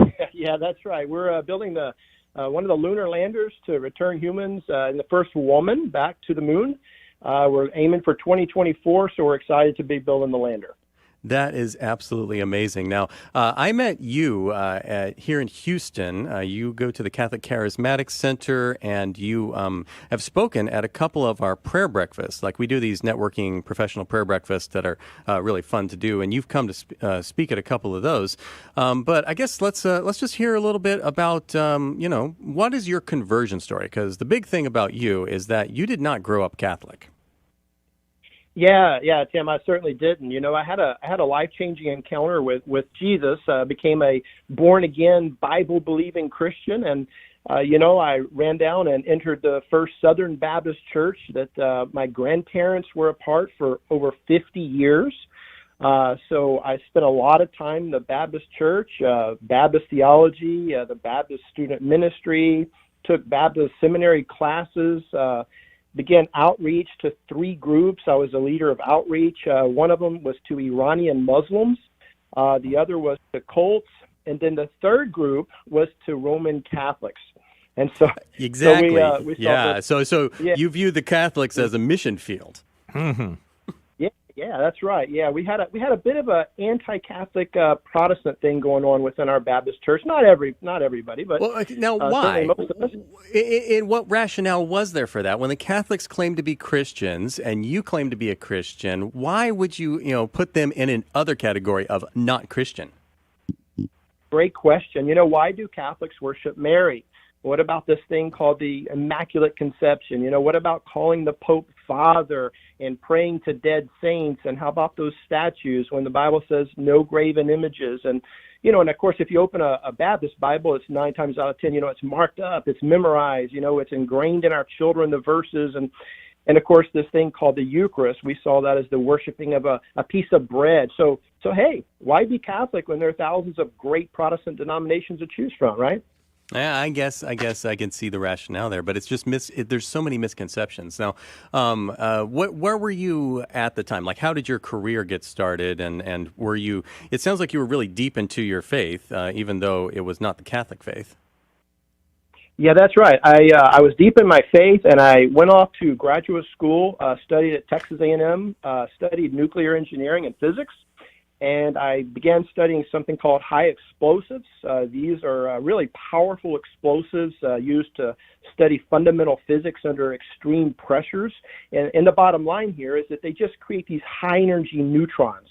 that's right. We're building one of the lunar landers to return humans and the first woman back to the moon. We're aiming for 2024, so we're excited to be building the lander. That is absolutely amazing. Now, I met you here in Houston. You go to the Catholic Charismatic Center, and you have spoken at a couple of our prayer breakfasts. Like, we do these networking professional prayer breakfasts that are really fun to do, and you've come to speak at a couple of those. But I guess let's just hear a little bit about what is your conversion story? Because the big thing about you is that you did not grow up Catholic. Yeah, Tim, I certainly didn't. I had a life-changing encounter with Jesus, became a born-again, Bible-believing Christian, and, I ran down and entered the First Southern Baptist Church that my grandparents were a part for over 50 years. So I spent a lot of time in the Baptist Church, Baptist theology, the Baptist student ministry, took Baptist seminary classes, began outreach to 3 groups. I was a leader of outreach. One of them was to Iranian Muslims. The other was to cults. And then the third group was to Roman Catholics. And so exactly, so you view the Catholics as a mission field. Mm-hmm. Yeah, that's right. Yeah, we had a bit of a anti-Catholic Protestant thing going on within our Baptist church. Not everybody, but now why? What rationale was there for that? When the Catholics claim to be Christians and you claim to be a Christian, why would you put them in an other category of not Christian? Great question. Why do Catholics worship Mary? What about this thing called the Immaculate Conception? What about calling the Pope Father and praying to dead saints? And how about those statues when the Bible says no graven images? And, and of course, if you open a Baptist Bible, it's 9 times out of 10, it's marked up, it's memorized, it's ingrained in our children, the verses. And of course, this thing called the Eucharist, we saw that as the worshiping of a piece of bread. So hey, why be Catholic when there are thousands of great Protestant denominations to choose from, right? Yeah, I guess I can see the rationale there, but it's just there's so many misconceptions. Now, where were you at the time? Like, how did your career get started? And were you? It sounds like you were really deep into your faith, even though it was not the Catholic faith. Yeah, that's right. I was deep in my faith, and I went off to graduate school, studied at Texas A&M, studied nuclear engineering and physics. And I began studying something called high explosives. These are really powerful explosives used to study fundamental physics under extreme pressures. And the bottom line here is that they just create these high-energy neutrons.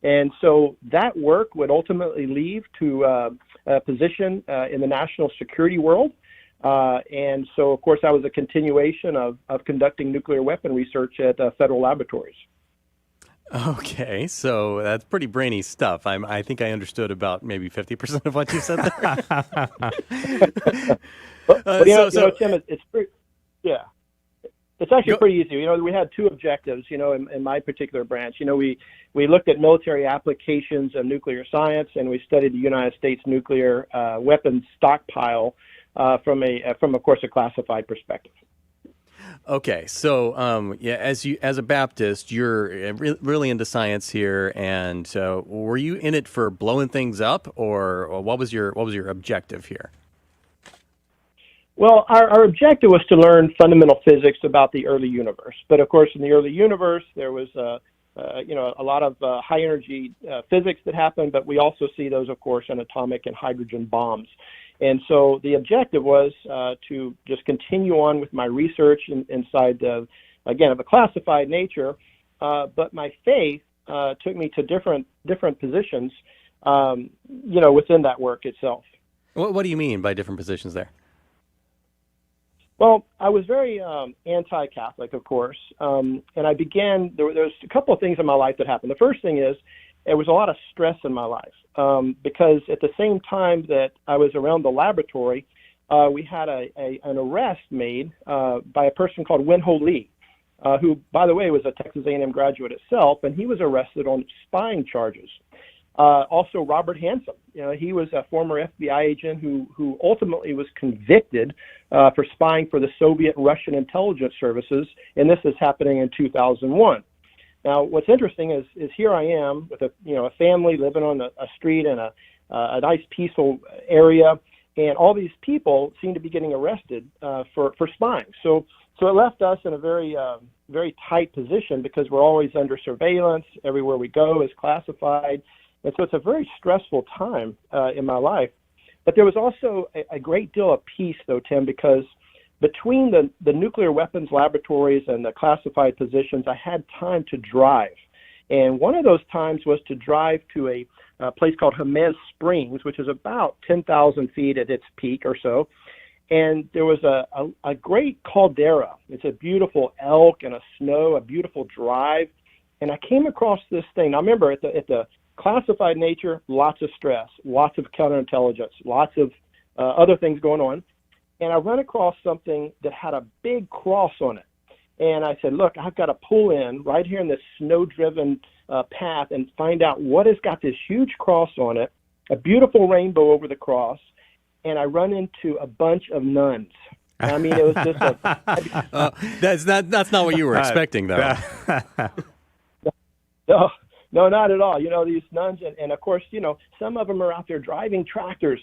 And so that work would ultimately lead to a position in the national security world. And so, of course, that was a continuation of conducting nuclear weapon research at federal laboratories. Okay, so that's pretty brainy stuff. I think I understood about maybe 50% of what you said there. Tim, it's pretty, yeah. It's actually pretty easy. We had 2 objectives, in my particular branch. We looked at military applications of nuclear science, and we studied the United States nuclear weapons stockpile from, of course, a classified perspective. Okay, so as a Baptist, you're really into science here, and were you in it for blowing things up, or what was your objective here? Well, our objective was to learn fundamental physics about the early universe. But of course, in the early universe, there was a lot of high energy physics that happened, but we also see those, of course, in atomic and hydrogen bombs. And so the objective was to just continue on with my research inside, of a classified nature. But my faith took me to different positions, within that work itself. What do you mean by different positions there? Well, I was very anti-Catholic, of course, and I began. There's a couple of things in my life that happened. The first thing is there was a lot of stress in my life because at the same time that I was around the laboratory, we had an arrest made by a person called Wen-Ho Lee, who, by the way, was a Texas A&M graduate itself, and he was arrested on spying charges. Also, Robert Hansen, he was a former FBI agent who ultimately was convicted for spying for the Soviet and Russian intelligence services, and this is happening in 2001. Now, what's interesting is here I am with a family living on a street in a nice peaceful area, and all these people seem to be getting arrested for spying. So it left us in a very very tight position because we're always under surveillance. Everywhere we go is classified. And so it's a very stressful time in my life. But there was also a great deal of peace, though, Tim, because between the nuclear weapons laboratories and the classified positions, I had time to drive. And one of those times was to drive to a place called Jemez Springs, which is about 10,000 feet at its peak or so. And there was a great caldera. It's a beautiful elk and a beautiful drive. And I came across this thing. Now, remember, at the classified nature, lots of stress, lots of counterintelligence, lots of other things going on. And I run across something that had a big cross on it. And I said, look, I've got to pull in right here in this snow-driven path and find out what has got this huge cross on it, a beautiful rainbow over the cross. And I run into a bunch of nuns. I mean, it was just that's not what you were expecting, though. No, not at all. You know, these nuns, and of course, you know, some of them are out there driving tractors.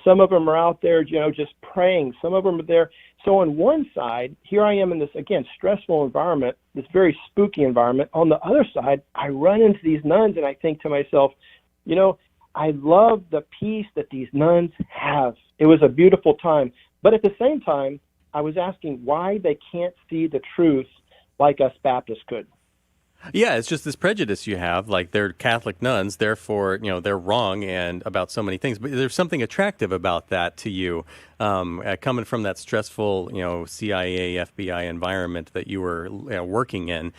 Some of them are out there, you know, just praying. Some of them are there. So on one side, here I am in this, again, stressful environment, this very spooky environment. On the other side, I run into these nuns, and I think to myself, you know, I love the peace that these nuns have. It was a beautiful time. But at the same time, I was asking why they can't see the truth like us Baptists could. Yeah, it's just this prejudice you have, like they're Catholic nuns, therefore, you know, they're wrong and about so many things. But there's something attractive about that to you, coming from that stressful, you know, CIA, FBI environment that you were working in.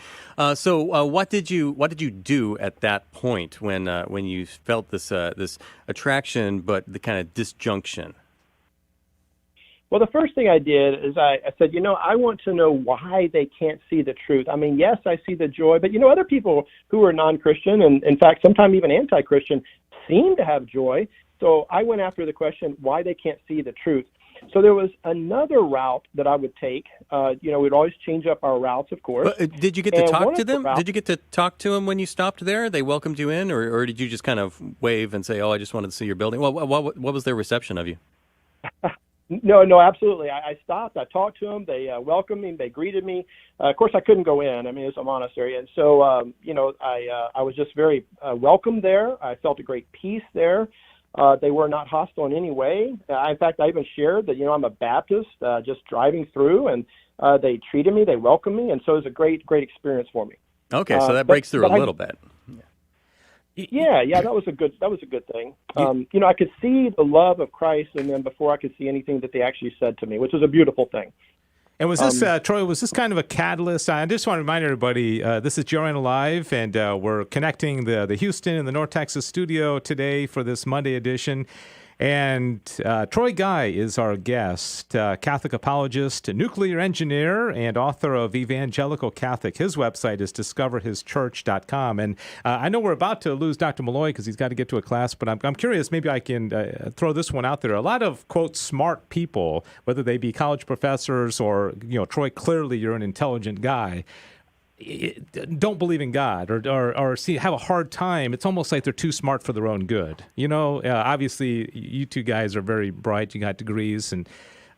So, what did you do at that point when you felt this attraction, but the kind of disjunction? Well, the first thing I did is I said, you know, I want to know why they can't see the truth. I mean, yes, I see the joy, but, you know, other people who are non-Christian and, in fact, sometimes even anti-Christian seem to have joy. So I went after the question why they can't see the truth. So there was another route that I would take. You know, we'd always change up our routes, of course. But, did you get to talk to them? Did you get to talk to them when you stopped there? They welcomed you in, or did you just kind of wave and say, oh, I just wanted to see your building? Well, what was their reception of you? No, absolutely. I stopped. I talked to them. They welcomed me. They greeted me. Of course, I couldn't go in. I mean, it's a monastery. And so, you know, I was just very welcomed there. I felt a great peace there. They were not hostile in any way. In fact, I even shared that, you know, I'm a Baptist just driving through, and they treated me. They welcomed me. And so it was a great experience for me. Okay, so that breaks through a little bit. Yeah, that was a good thing. You know, I could see the love of Christ in them before I could see anything that they actually said to me, which was a beautiful thing. And was this, Troy, was this kind of a catalyst? I just want to remind everybody, this is GRN Alive, and we're connecting the Houston and the North Texas studio today for this Monday edition. And Troy Guy is our guest, Catholic apologist, nuclear engineer, and author of Evangelical Catholic. His website is discoverhischurch.com. And I know we're about to lose Dr. Malloy because he's got to get to a class, but I'm curious, maybe I can throw this one out there. A lot of, quote, smart people, whether they be college professors or, you know, Troy, clearly you're an intelligent guy, don't believe in God or have a hard time. It's almost like they're too smart for their own good. You know, obviously you two guys are very bright. You got degrees. And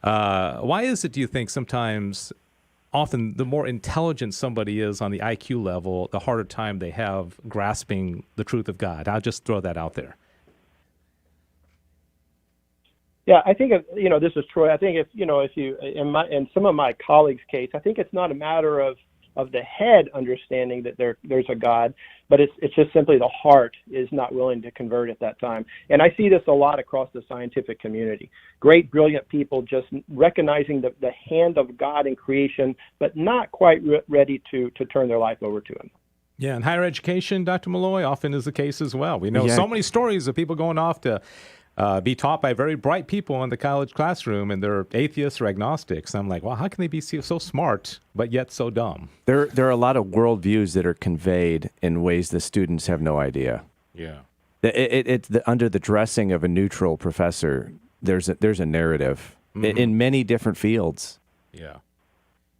why is it, do you think, often the more intelligent somebody is on the IQ level, the harder time they have grasping the truth of God? I'll just throw that out there. Yeah, I think, you know, this is Troy. I think if you, in some of my colleagues' case, I think it's not a matter of the head understanding that there's a God, but it's just simply the heart is not willing to convert at that time. And I see this a lot across the scientific community. Great, brilliant people just recognizing the hand of God in creation, but not quite ready to turn their life over to Him. Yeah, and higher education, Dr. Malloy, often is the case as well. We know so many stories of people going off to be taught by very bright people in the college classroom, and they're atheists or agnostics. I'm like, well, how can they be so smart but yet so dumb? There are a lot of worldviews that are conveyed in ways the students have no idea. Yeah, it's under the dressing of a neutral professor. There's a narrative in many different fields. Yeah,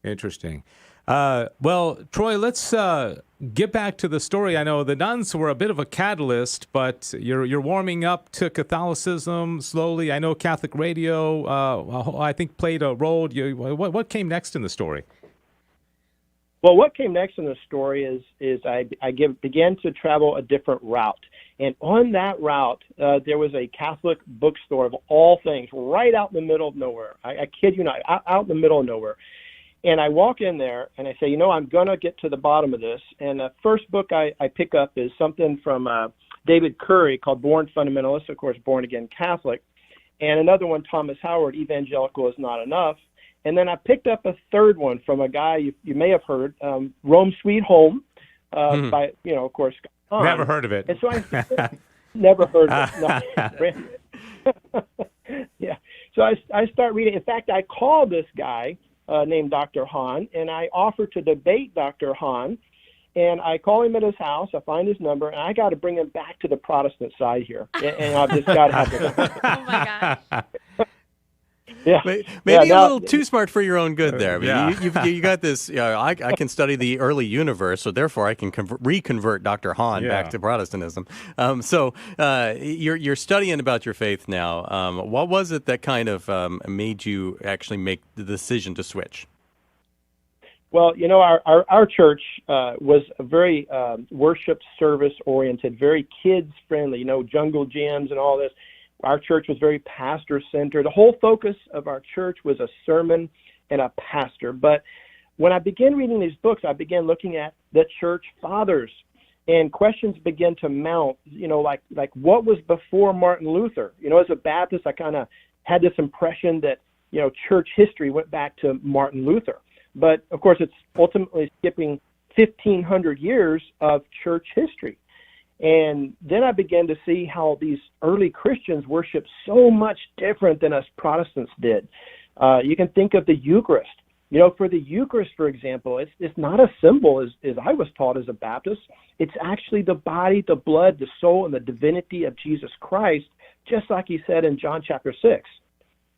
interesting. Well, Troy, let's get back to the story. I know the nuns were a bit of a catalyst, but you're warming up to Catholicism slowly. I know Catholic radio, I think, played a role. What came next in the story? Well, what came next in the story is I began to travel a different route. And on that route, there was a Catholic bookstore of all things right out in the middle of nowhere. I kid you not, out in the middle of nowhere. And I walk in there and I say, I'm going to get to the bottom of this. And the first book I pick up is something from David Curry called Born Fundamentalist, of course, Born Again Catholic. And another one, Thomas Howard, Evangelical is Not Enough. And then I picked up a third one from a guy you may have heard, Rome Sweet Home, by, of course, Scott Hahn. Never heard of it. And so I never heard of it. No. Yeah. So I start reading. In fact, I called this guy named Dr. Hahn, and I offered to debate Dr. Hahn. And I call him at his house. I find his number, and I got to bring him back to the Protestant side here. And I've just got to have this. Oh, my gosh. Yeah. Maybe a little too smart for your own good there. Yeah. You got this, I can study the early universe, so therefore I can reconvert Dr. Hahn back to Protestantism. So you're studying about your faith now. What was it that kind of made you actually make the decision to switch? Well, our church was a very worship service oriented, very kids friendly, jungle gyms and all this. Our church was very pastor centered. The whole focus of our church was a sermon and a pastor. But when I began reading these books, I began looking at the church fathers, and questions began to mount, like what was before Martin Luther? As a Baptist, I kind of had this impression that, church history went back to Martin Luther. But of course, it's ultimately skipping 1,500 years of church history. And then I began to see how these early Christians worshiped so much different than us Protestants did. You can think of the Eucharist. For the Eucharist, for example, it's not a symbol as I was taught as a Baptist. It's actually the body, the blood, the soul, and the divinity of Jesus Christ, just like he said in John chapter 6.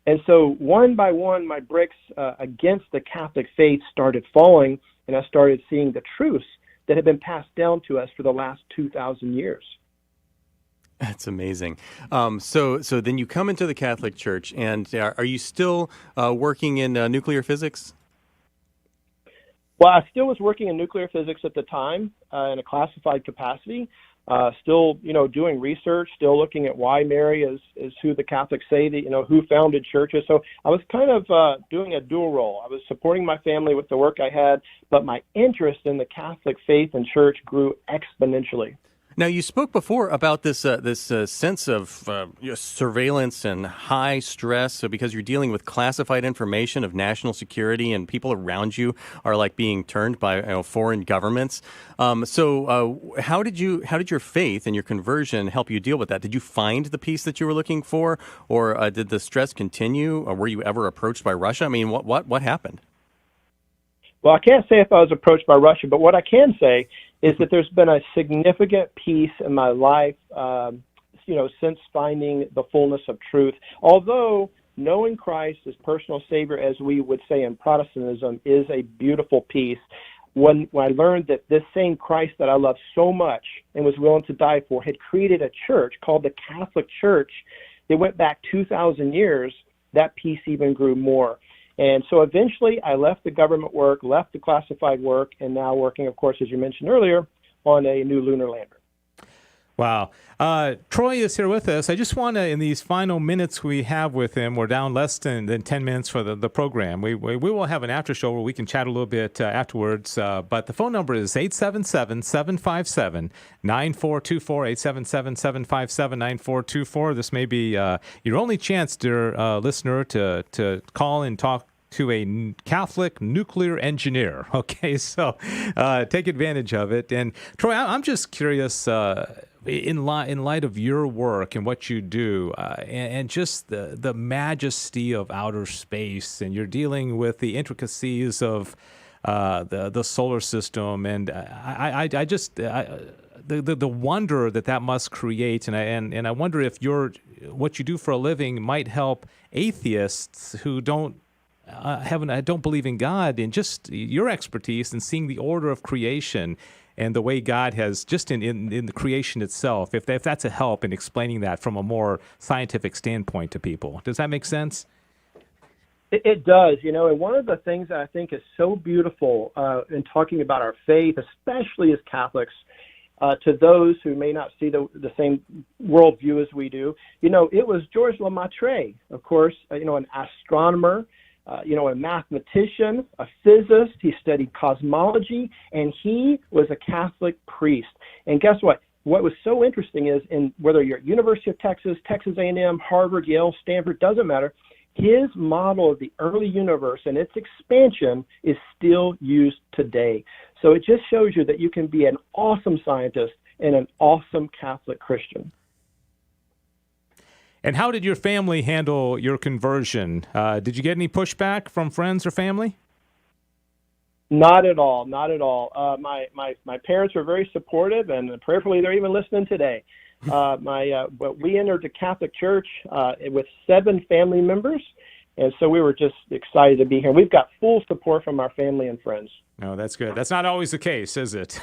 And so one by one, my bricks against the Catholic faith started falling, and I started seeing the truths that have been passed down to us for the last 2,000 years. That's amazing. So then you come into the Catholic Church, and are you still working in nuclear physics? Well, I still was working in nuclear physics at the time in a classified capacity. Still, doing research, still looking at why Mary is who the Catholics say that, who founded churches. So I was kind of doing a dual role. I was supporting my family with the work I had, but my interest in the Catholic faith and church grew exponentially. Now, you spoke before about this sense of surveillance and high stress because you're dealing with classified information of national security, and people around you are like being turned by foreign governments. So how did your faith and your conversion help you deal with that? Did you find the peace that you were looking for, or did the stress continue? Or were you ever approached by Russia? I mean, what happened? Well, I can't say if I was approached by Russia, but what I can say is that there's been a significant peace in my life, since finding the fullness of truth. Although knowing Christ as personal Savior, as we would say in Protestantism, is a beautiful peace, when I learned that this same Christ that I love so much and was willing to die for had created a church called the Catholic Church that went back 2,000 years, that peace even grew more. And so eventually I left the government work, left the classified work, and now working, of course, as you mentioned earlier, on a new lunar lander. Wow. Troy is here with us. I just want to, in these final minutes we have with him, we're down less than 10 minutes for the program. We will have an after show where we can chat a little bit afterwards. But the phone number is 877-757-9424, 877-757-9424. This may be your only chance, dear listener, to call and talk to a Catholic nuclear engineer. Okay, so take advantage of it. And Troy, I'm just curious, in light of your work and what you do, and just the majesty of outer space, and you're dealing with the intricacies of the solar system, and the wonder that must create, and I wonder if what you do for a living might help atheists who don't believe in God, and just your expertise in seeing the order of creation and the way God has just in the creation itself, if that's a help in explaining that from a more scientific standpoint to people. Does that make sense? It does, and one of the things that I think is so beautiful in talking about our faith, especially as Catholics, to those who may not see the same worldview as we do, it was Georges Lemaitre, of course, an astronomer, a mathematician, a physicist. He studied cosmology, and he was a Catholic priest. And guess what? What was so interesting is, whether you're at University of Texas, Texas A&M, Harvard, Yale, Stanford, doesn't matter, his model of the early universe and its expansion is still used today. So it just shows you that you can be an awesome scientist and an awesome Catholic Christian. And how did your family handle your conversion? Did you get any pushback from friends or family? Not at all. Not at all. My parents were very supportive, and prayerfully they're even listening today. We entered the Catholic Church with 7 family members, and so we were just excited to be here. We've got full support from our family and friends. Oh, that's good. That's not always the case, is it?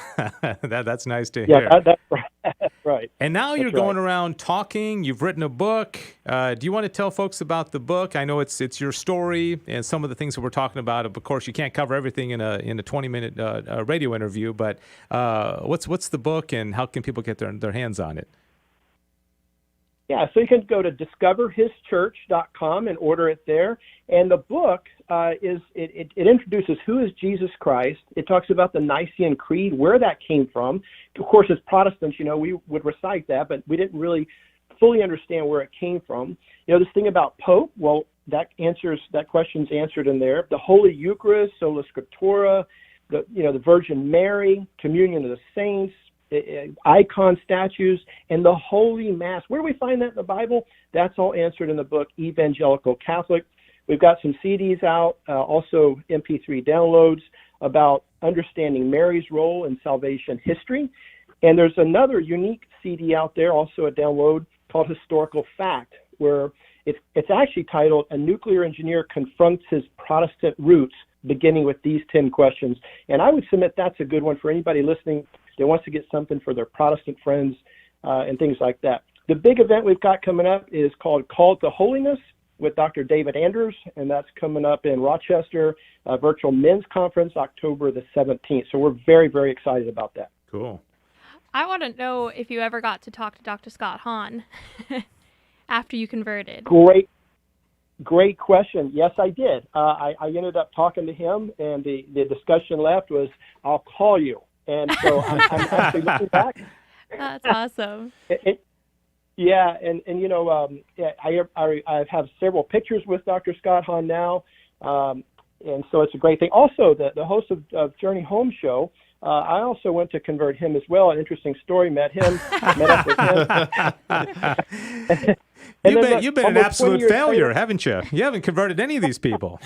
That's nice to hear. Yeah, that's right. That's right. And now you're going around talking. You've written a book. Do you want to tell folks about the book? I know it's your story and some of the things that we're talking about. Of course, you can't cover everything in a 20-minute radio interview, but what's the book and how can people get their hands on it? Yeah, so you can go to discoverhischurch.com and order it there. And the book it introduces who is Jesus Christ. It talks about the Nicene Creed, where that came from. Of course, as Protestants, we would recite that, but we didn't really fully understand where it came from. This thing about Pope, well, that question's answered in there. The Holy Eucharist, Sola Scriptura, the Virgin Mary, communion of the saints, icon statues, and the Holy Mass. Where do we find that in the Bible? That's all answered in the book Evangelical Catholic. We've got some CDs out, also MP3 downloads about understanding Mary's role in salvation history. And there's another unique CD out there, also a download, called Historical Fact, where it's actually titled A Nuclear Engineer Confronts His Protestant Roots, beginning with these 10 questions. And I would submit that's a good one for anybody listening that wants to get something for their Protestant friends and things like that. The big event we've got coming up is called Call to Holiness with Dr. David Anders, and that's coming up in Rochester, a virtual men's conference, October the 17th. So we're very, very excited about that. Cool. I want to know if you ever got to talk to Dr. Scott Hahn after you converted. Great question. Yes, I did. I ended up talking to him, and the discussion left was, I'll call you. And so I'm actually looking back. That's awesome. I have several pictures with Dr. Scott Hahn now, and so it's a great thing. Also, the host of Journey Home show, I also went to convert him as well. An interesting story. Met up with him. You've been an absolute failure, haven't you? You haven't converted any of these people.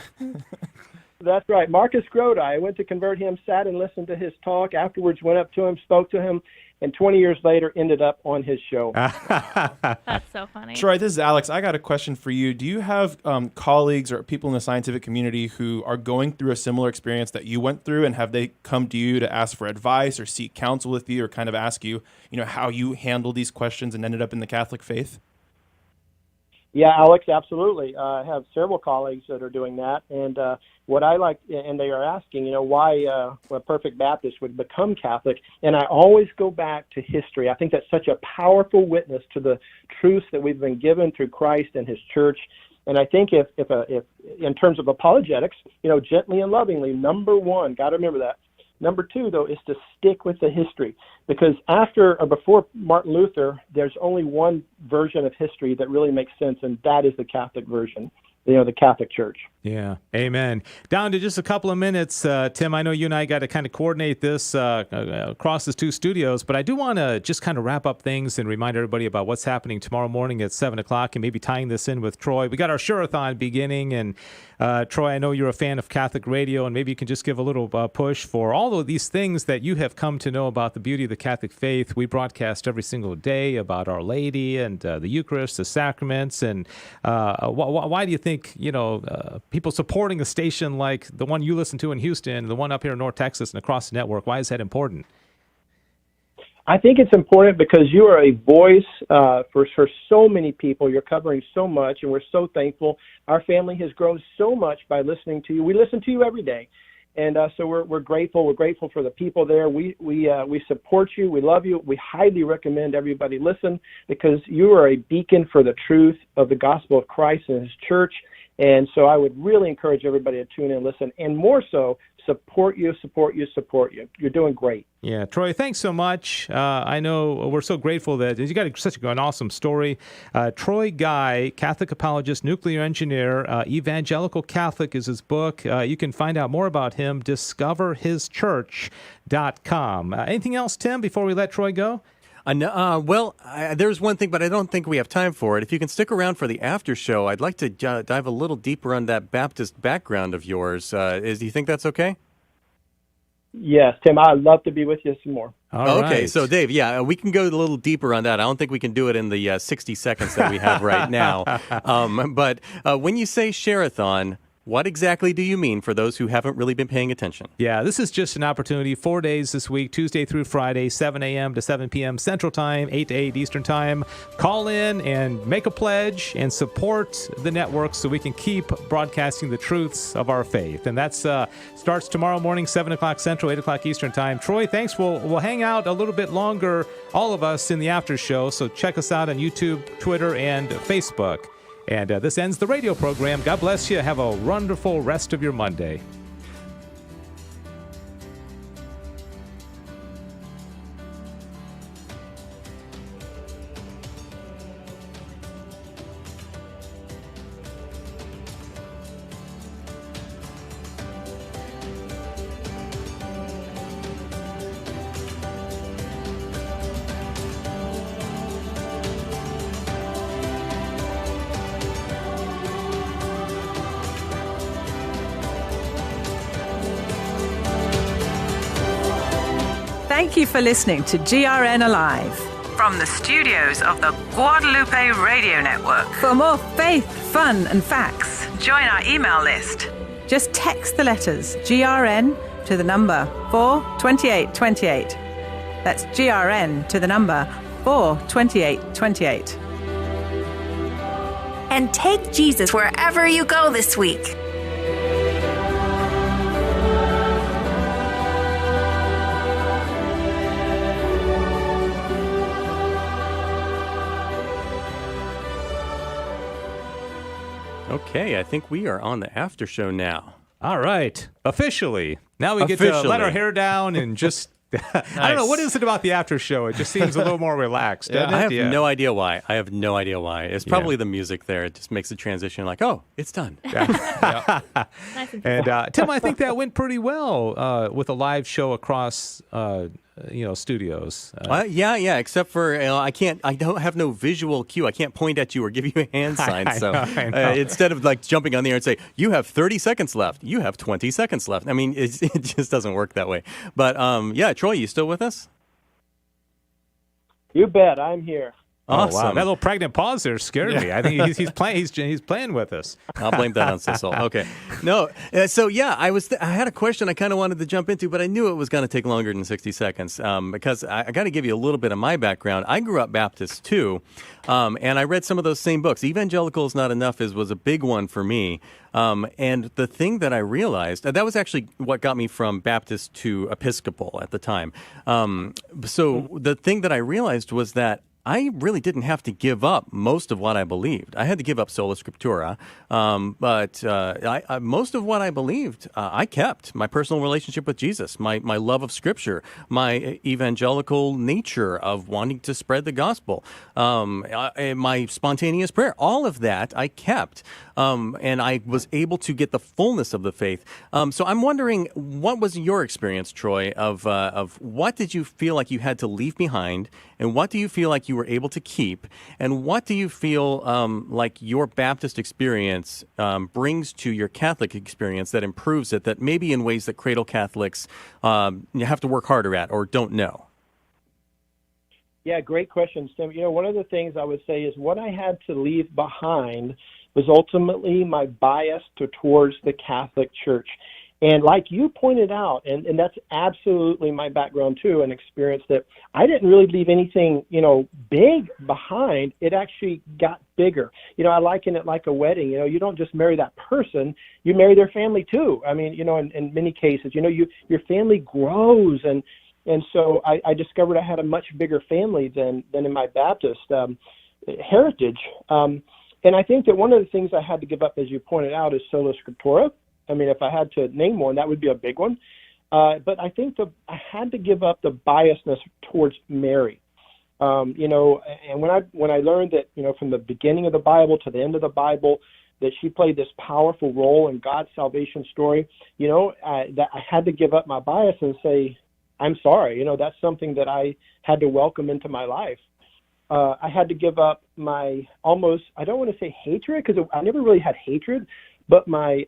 That's right. Marcus Grota. I went to convert him, sat and listened to his talk. Afterwards, went up to him, spoke to him, and 20 years later ended up on his show. That's so funny. Troy, this is Alex. I got a question for you. Do you have colleagues or people in the scientific community who are going through a similar experience that you went through, and have they come to you to ask for advice or seek counsel with you or kind of ask you, how you handle these questions and ended up in the Catholic faith? Yeah, Alex, absolutely. I have several colleagues that are doing that. And what I like, and they are asking, why a perfect Baptist would become Catholic. And I always go back to history. I think that's such a powerful witness to the truths that we've been given through Christ and his church. And I think if in terms of apologetics, gently and lovingly, number one, got to remember that. Number two, though, is to stick with the history, because after or before Martin Luther, there's only one version of history that really makes sense, and that is the Catholic version, the Catholic Church. Yeah, amen. Down to just a couple of minutes, Tim. I know you and I got to kind of coordinate this across the two studios, but I do want to just kind of wrap up things and remind everybody about what's happening tomorrow morning at 7 o'clock and maybe tying this in with Troy. We got our Share-a-thon beginning, and Troy, I know you're a fan of Catholic radio, and maybe you can just give a little push for all of these things that you have come to know about the beauty of the Catholic faith. We broadcast every single day about Our Lady and the Eucharist, the sacraments, and why do you think people supporting a station like the one you listen to in Houston, the one up here in North Texas and across the network, why is that important? I think it's important because you are a voice for so many people. You're covering so much, and we're so thankful. Our family has grown so much by listening to you. We listen to you every day, and so we're grateful. We're grateful for the people there. We support you. We love you. We highly recommend everybody listen because you are a beacon for the truth of the gospel of Christ and His church. And so I would really encourage everybody to tune in and listen, and more so, support you. You're doing great. Yeah, Troy, thanks so much. I know we're so grateful that you got such an awesome story. Troy Guy, Catholic apologist, nuclear engineer, evangelical Catholic is his book. You can find out more about him, discoverhischurch.com. Anything else, Tim, before we let Troy go? There's one thing, but I don't think we have time for it. If you can stick around for the after show, I'd like to dive a little deeper on that Baptist background of yours. Do you think that's okay? Yes, Tim, I'd love to be with you some more. Okay, so Dave, we can go a little deeper on that. I don't think we can do it in the 60 seconds that we have right now. But when you say share-a-thon, what exactly do you mean for those who haven't really been paying attention? Yeah, this is just an opportunity. 4 days this week, Tuesday through Friday, 7 a.m. to 7 p.m. Central Time, 8 to 8 Eastern Time. Call in and make a pledge and support the network so we can keep broadcasting the truths of our faith. And that starts tomorrow morning, 7 o'clock Central, 8 o'clock Eastern Time. Troy, thanks. We'll hang out a little bit longer, all of us, in the after show. So check us out on YouTube, Twitter, and Facebook. And this ends the radio program. God bless you. Have a wonderful rest of your Monday. Thank you for listening to GRN Alive from the studios of the Guadalupe Radio Network. For more faith, fun, and facts, join our email list. Just text the letters GRN to the number 42828. That's GRN to the number 42828. And take Jesus wherever you go this week. Okay, I think we are on the after show now. All right, officially. Now we get to let our hair down and just... I don't know, what is it about the after show? It just seems a little more relaxed, doesn't it? I have no idea why. It's probably the music there. It just makes the transition like, oh, it's done. Yeah. And Tim, I think that went pretty well with a live show across studios. Yeah. Except for I don't have no visual cue. I can't point at you or give you a hand sign. I know. Instead of like jumping on the air and say, you have 30 seconds left. You have 20 seconds left. I mean, it just doesn't work that way. But Troy, you still with us? You bet. I'm here. Awesome. Oh, wow. That little pregnant pause there scared me. I think he's playing with us. I'll blame that on Cecil. Okay. No. I had a question I kind of wanted to jump into, but I knew it was going to take longer than 60 seconds because I got to give you a little bit of my background. I grew up Baptist too, and I read some of those same books. Evangelical is Not Enough was a big one for me. And the thing that I realized, that was actually what got me from Baptist to Episcopal at the time. So the thing that I realized was that I really didn't have to give up most of what I believed. I had to give up sola scriptura, but most of what I believed, I kept. My personal relationship with Jesus, my love of Scripture, my evangelical nature of wanting to spread the gospel, my spontaneous prayer, all of that I kept. And I was able to get the fullness of the faith. So I'm wondering, what was your experience, Troy, of what did you feel like you had to leave behind, and what do you feel like you were able to keep, and what do you feel like your Baptist experience brings to your Catholic experience that improves it, that maybe in ways that cradle Catholics have to work harder at or don't know? Yeah, great question, Tim. One of the things I would say is what I had to leave behind was ultimately my bias towards the Catholic Church. And like you pointed out, and that's absolutely my background too, an experience that I didn't really leave anything, big behind. It actually got bigger. I liken it like a wedding. You don't just marry that person, you marry their family too. I mean, in many cases, your family grows. And so I discovered I had a much bigger family than in my Baptist heritage. And I think that one of the things I had to give up, as you pointed out, is sola scriptura. I mean, if I had to name one, that would be a big one. But I think I had to give up the biasness towards Mary. And when I learned that, from the beginning of the Bible to the end of the Bible, that she played this powerful role in God's salvation story, that I had to give up my bias and say, I'm sorry, that's something that I had to welcome into my life. I had to give up my I don't want to say hatred, because I never really had hatred, but my,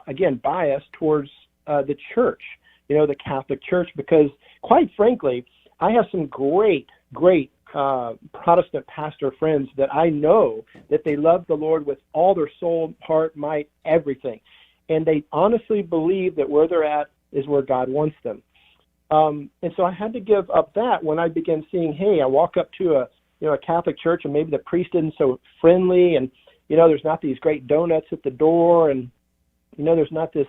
again, bias towards the church, the Catholic Church, because quite frankly, I have some great Protestant pastor friends that I know that they love the Lord with all their soul, heart, might, everything. And they honestly believe that where they're at is where God wants them. And so I had to give up that when I began seeing, hey, I walk up to a Catholic church and maybe the priest isn't so friendly, and there's not these great donuts at the door, and there's not this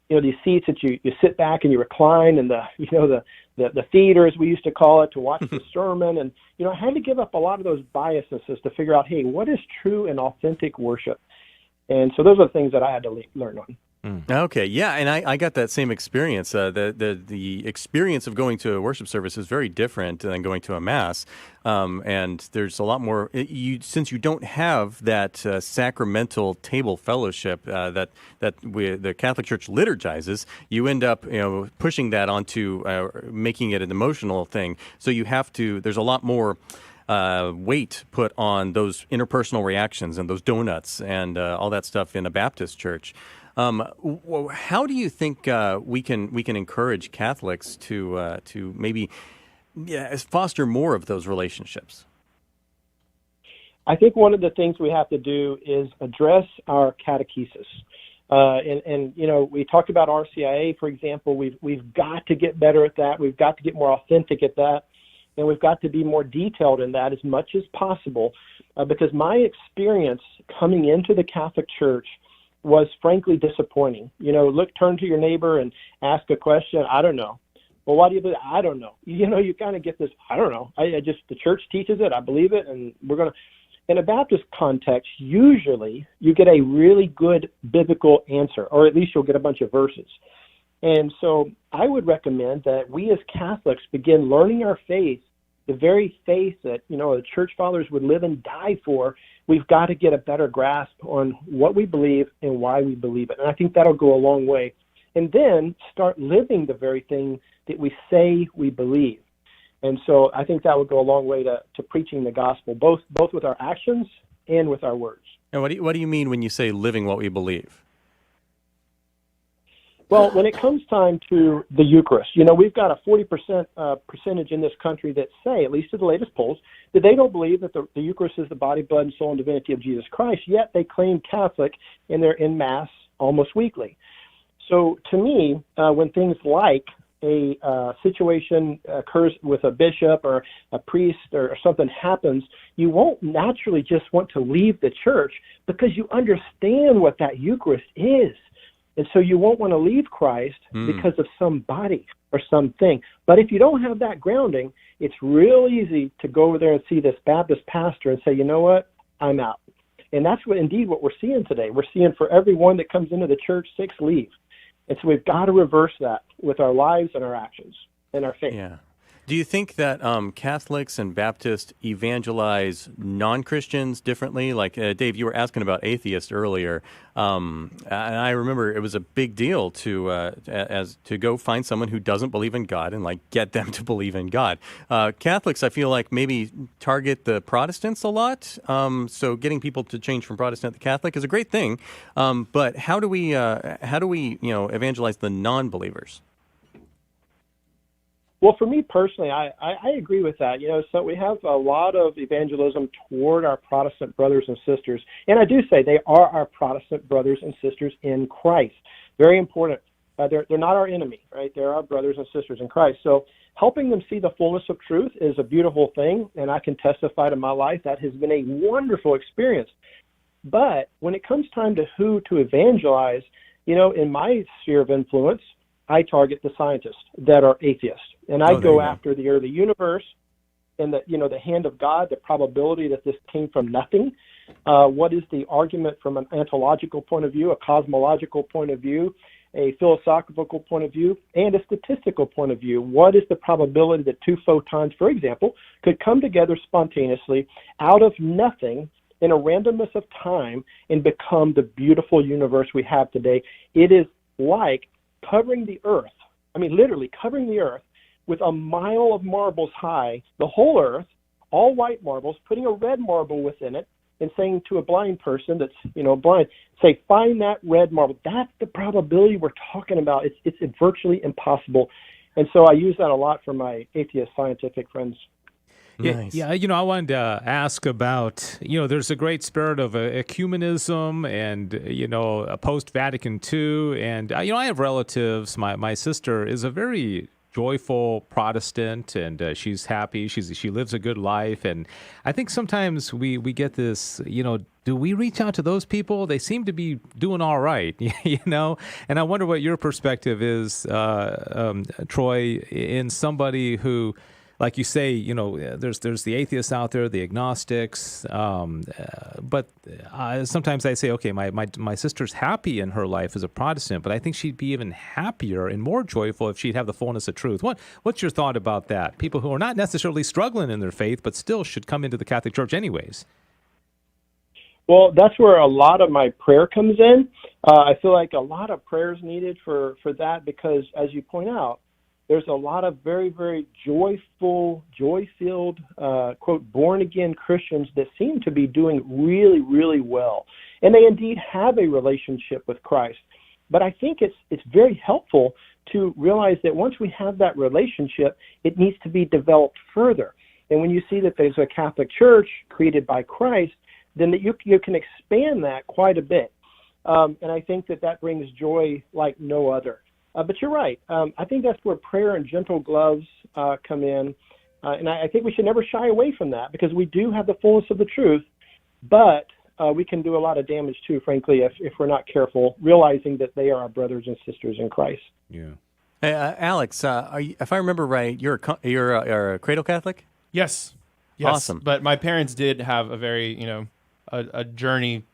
these seats that you sit back and you recline, and the theater, as we used to call it, to watch the sermon. And I had to give up a lot of those biases to figure out, hey, what is true and authentic worship? And so those are the things that I had to learn on. Okay, yeah, and I got that same experience. The experience of going to a worship service is very different than going to a mass, and there's a lot more. Since you don't have that sacramental table fellowship that the Catholic Church liturgizes, you end up pushing that onto making it an emotional thing. So you have to. There's a lot more weight put on those interpersonal reactions and those donuts and all that stuff in a Baptist church. How do you think we can encourage Catholics to maybe foster more of those relationships? I think one of the things we have to do is address our catechesis. And we talked about RCIA, for example. We've got to get better at that. We've got to get more authentic at that. And we've got to be more detailed in that as much as possible. Because my experience coming into the Catholic Church was frankly disappointing. Turn to your neighbor and ask a question. I don't know. Well, why do you believe? I don't know. You kind of get this, I don't know. The church teaches it. I believe it. And we're going to, in a Baptist context, usually you get a really good biblical answer, or at least you'll get a bunch of verses. And so I would recommend that we as Catholics begin learning our faith, the very faith that, the church fathers would live and die for. We've got to get a better grasp on what we believe and why we believe it. And I think that'll go a long way. And then start living the very thing that we say we believe. And so I think that would go a long way to preaching the gospel, both with our actions and with our words. And what do you mean when you say living what we believe? Well, when it comes time to the Eucharist, we've got a 40% percentage in this country that say, at least to the latest polls, that they don't believe that the Eucharist is the body, blood, and soul and divinity of Jesus Christ, yet they claim Catholic and they're in Mass almost weekly. So to me, when things like a situation occurs with a bishop or a priest or something happens, you won't naturally just want to leave the church because you understand what that Eucharist is. And so you won't want to leave Christ because of somebody or something. But if you don't have that grounding, it's real easy to go over there and see this Baptist pastor and say, you know what, I'm out. And that's what we're seeing today. We're seeing for every one that comes into the church, 6 leave. And so we've got to reverse that with our lives and our actions and our faith. Yeah. Do you think that Catholics and Baptists evangelize non-Christians differently? Like, Dave, you were asking about atheists earlier, and I remember it was a big deal to go find someone who doesn't believe in God and get them to believe in God. Catholics, I feel like maybe target the Protestants a lot. So getting people to change from Protestant to Catholic is a great thing. But how do we evangelize the non-believers? Well, for me personally, I agree with that. So we have a lot of evangelism toward our Protestant brothers and sisters. And I do say they are our Protestant brothers and sisters in Christ. Very important. They're not our enemy, right? They're our brothers and sisters in Christ. So helping them see the fullness of truth is a beautiful thing, and I can testify to my life that has been a wonderful experience. But when it comes time to who to evangelize, in my sphere of influence, I target the scientists that are atheists, and I go after the early universe and the hand of God, the probability that this came from nothing. What is the argument from an ontological point of view, a cosmological point of view, a philosophical point of view, and a statistical point of view? What is the probability that two photons, for example, could come together spontaneously out of nothing in a randomness of time and become the beautiful universe we have today? It is like covering the earth, literally covering the earth with a mile of marbles high, the whole earth, all white marbles, putting a red marble within it, and saying to a blind person that's, blind, say, find that red marble. That's the probability we're talking about. It's virtually impossible. And so I use that a lot for my atheist scientific friends. Nice. Yeah, I wanted to ask about, there's a great spirit of ecumenism and, post-Vatican II. And, I have relatives. My sister is a very joyful Protestant, and she's happy. She lives a good life. And I think sometimes we get this, do we reach out to those people? They seem to be doing all right, And I wonder what your perspective is, Troy, in somebody who, like you say, there's the atheists out there, the agnostics, but sometimes I say, okay, my sister's happy in her life as a Protestant, but I think she'd be even happier and more joyful if she'd have the fullness of truth. What's your thought about that? People who are not necessarily struggling in their faith, but still should come into the Catholic Church anyways. Well, that's where a lot of my prayer comes in. I feel like a lot of prayer is needed for that because, as you point out, there's a lot of very, very joyful, joy-filled, quote, born-again Christians that seem to be doing really, really well. And they indeed have a relationship with Christ. But I think it's very helpful to realize that once we have that relationship, it needs to be developed further. And when you see that there's a Catholic Church created by Christ, then that you can expand that quite a bit. And I think that brings joy like no other. But you're right. I think that's where prayer and gentle gloves come in. And I think we should never shy away from that because we do have the fullness of the truth, but we can do a lot of damage too, frankly, if we're not careful, realizing that they are our brothers and sisters in Christ. Yeah. Hey, Alex, if I remember right, you're a cradle Catholic? Yes. Awesome. But my parents did have a very, a journey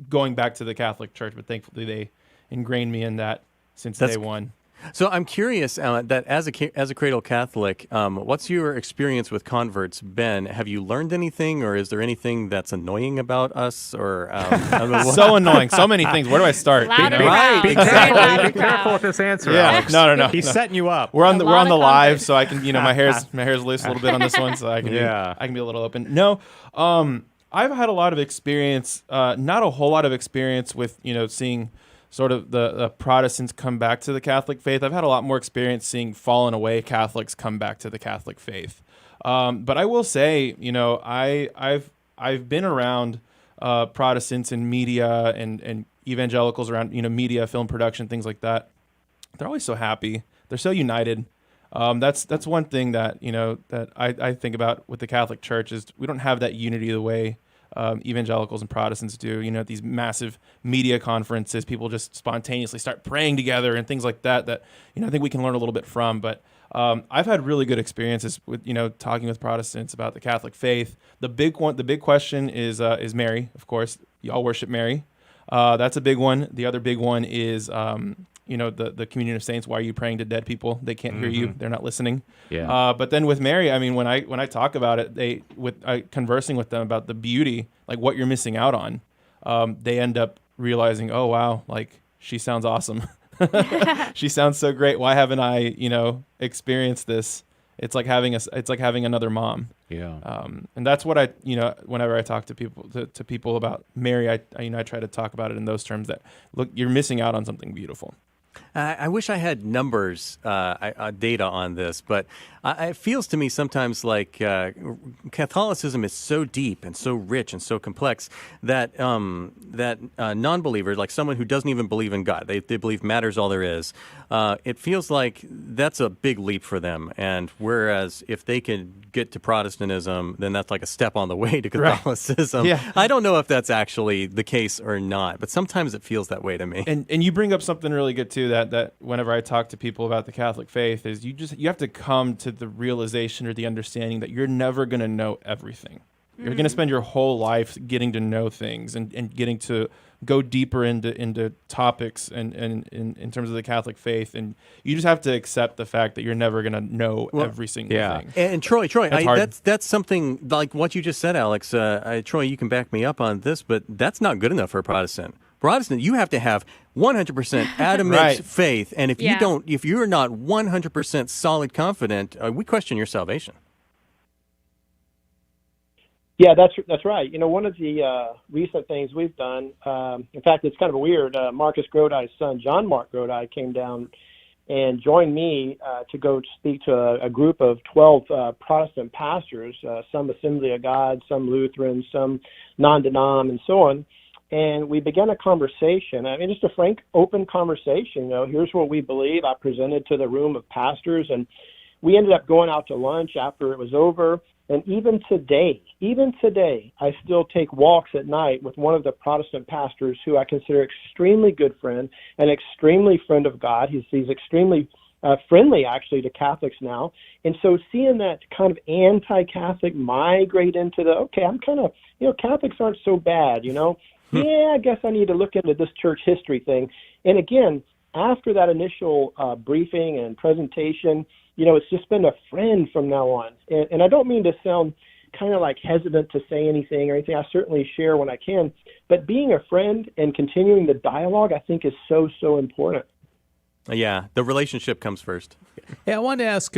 going back to the Catholic Church, but thankfully they ingrained me in that since day one. So I'm curious, that as a cradle Catholic, what's your experience with converts been? Have you learned anything, or is there anything that's annoying about us? Or so annoying, so many things. Where do I start? Right, be careful with this answer. Yeah, Alex. no. He's setting you up. We're on the live, so I can, my hair's loose a little bit on this one, so I can be a little open. No, I've had a lot of experience, not a whole lot of experience with seeing sort of the Protestants come back to the Catholic faith. I've had a lot more experience seeing fallen away Catholics come back to the Catholic faith. But I will say, I've been around Protestants in media and evangelicals around, media, film production, things like that. They're always so happy. They're so united. That's one thing that, that I think about with the Catholic Church is we don't have that unity the way evangelicals and Protestants do. At these massive media conferences, people just spontaneously start praying together and things like that I think we can learn a little bit from. But I've had really good experiences with talking with Protestants about the Catholic faith. The big question is Mary, of course. Y'all worship Mary. That's a big one. The other big one is the communion of saints. Why are you praying to dead people? They can't hear you. They're not listening. Yeah. But then with Mary, when I talk about it, conversing with them about the beauty, like what you're missing out on, they end up realizing, oh wow, like she sounds awesome. She sounds so great. Why haven't I, experienced this? It's like having another mom. Yeah. And that's what whenever I talk to people about Mary, I try to talk about it in those terms that, look, you're missing out on something beautiful. I wish I had numbers, data on this, but it feels to me sometimes like Catholicism is so deep and so rich and so complex that non-believers, like someone who doesn't even believe in God, they believe matter's all there is, it feels like that's a big leap for them. And whereas if they can get to Protestantism, then that's like a step on the way to Catholicism. Right. Yeah. I don't know if that's actually the case or not, but sometimes it feels that way to me. And you bring up something really good too, that whenever I talk to people about the Catholic faith, is you have to come to the realization or the understanding that you're never going to know everything. You're going to spend your whole life getting to know things and getting to go deeper into topics and in terms of the Catholic faith, and you just have to accept the fact that you're never going to know every single thing. And Troy, that's something like what you just said, Alex. Troy, you can back me up on this, but that's not good enough for a Protestant. Protestant, you have to have 100% adamant faith, and if you're not 100% solid confident, we question your salvation. Yeah, that's right. You know, one of the recent things we've done, in fact, it's kind of weird. Marcus Grodi's son, John Mark Grodi, came down and joined me to go speak to a group of 12 Protestant pastors, some Assembly of God, some Lutheran, some non-denom, and so on. And we began a conversation. I mean, just a frank, open conversation. You know, here's what we believe. I presented to the room of pastors, and we ended up going out to lunch after it was over. And even today, I still take walks at night with one of the Protestant pastors who I consider extremely good friend, an extremely friend of God. He's extremely friendly, actually, to Catholics now. And so seeing that kind of anti-Catholic migrate into I'm kind of, Catholics aren't so bad, Yeah, I guess I need to look into this church history thing. And again, after that initial briefing and presentation, it's just been a friend from now on. And I don't mean to sound kind of like hesitant to say anything or anything. I certainly share when I can. But being a friend and continuing the dialogue, I think, is so, so important. Yeah, the relationship comes first. Yeah, I wanted to ask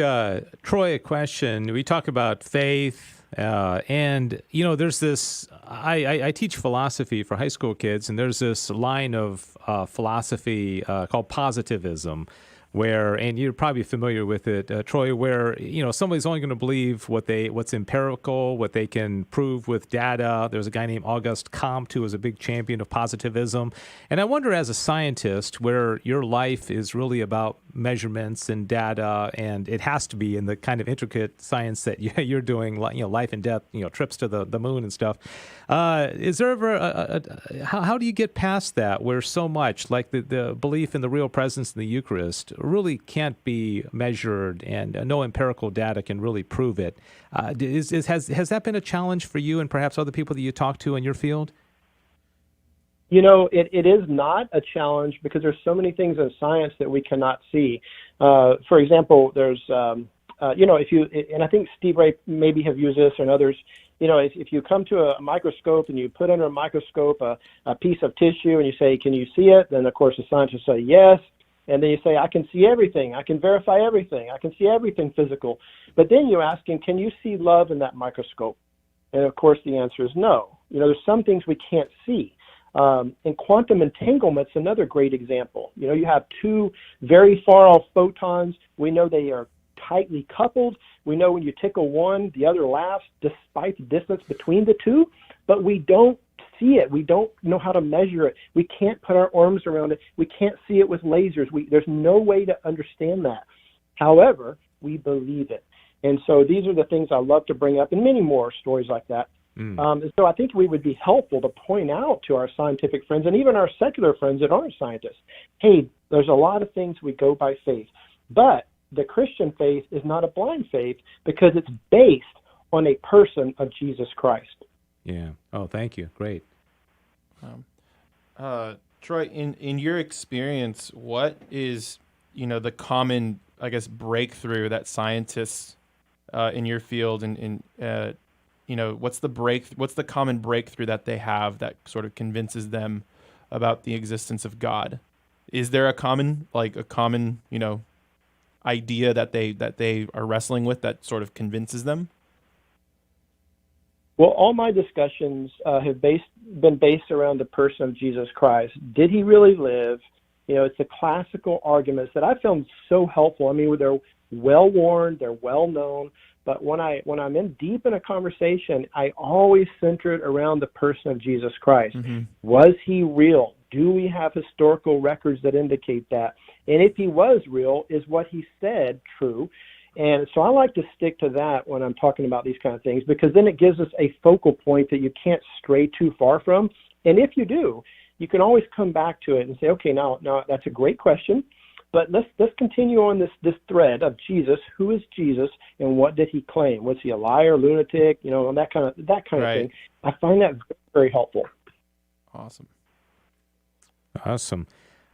Troy a question. We talk about faith. And, there's this, I teach philosophy for high school kids, and there's this line of philosophy called positivism, and you're probably familiar with it, Troy, where, somebody's only going to believe what's empirical, what they can prove with data. There's a guy named Auguste Comte who was a big champion of positivism. And I wonder, as a scientist, where your life is really about measurements and data, and it has to be in the kind of intricate science that you're doing, life and death, trips to the moon and stuff. Is there ever how do you get past that, where so much, like the belief in the real presence in the Eucharist, really can't be measured, and no empirical data can really prove it? Has that been a challenge for you and perhaps other people that you talk to in your field? It is not a challenge because there's so many things in science that we cannot see. For example, there's, if you, and I think Steve Ray maybe have used this and others, if you come to a microscope and you put under a microscope a piece of tissue and you say, can you see it? Then, of course, the scientists say yes. And then you say, I can see everything. I can verify everything. I can see everything physical. But then you ask him, can you see love in that microscope? And, of course, the answer is no. There's some things we can't see. And quantum entanglement's another great example. You have two very far-off photons. We know they are tightly coupled. We know when you tickle one, the other laughs, despite the distance between the two. But we don't see it. We don't know how to measure it. We can't put our arms around it. We can't see it with lasers. There's no way to understand that. However, we believe it. And so these are the things I love to bring up, and many more stories like that. So I think we would be helpful to point out to our scientific friends and even our secular friends that aren't scientists, hey, there's a lot of things we go by faith. But the Christian faith is not a blind faith because it's based on a person of Jesus Christ. Yeah. Oh, thank you. Great. Troy, in your experience, what is, the common, breakthrough that scientists in your field and what's the common breakthrough that they have that sort of convinces them about the existence of God? Is there a common idea that they are wrestling with that sort of convinces them? Well, all my discussions have been based around the person of Jesus Christ. Did he really live? It's the classical arguments that I found so helpful. I mean, they're well-worn, they're well-known, but when I'm in deep in a conversation, I always center it around the person of Jesus Christ. Mm-hmm. Was he real? Do we have historical records that indicate that? And if he was real, is what he said true? And so I like to stick to that when I'm talking about these kind of things, because then it gives us a focal point that you can't stray too far from. And if you do, you can always come back to it and say, okay, now that's a great question, but let's continue on this thread of Jesus. Who is Jesus, and what did he claim? Was he a liar, lunatic, that kind of thing? I find that very, very helpful. Awesome.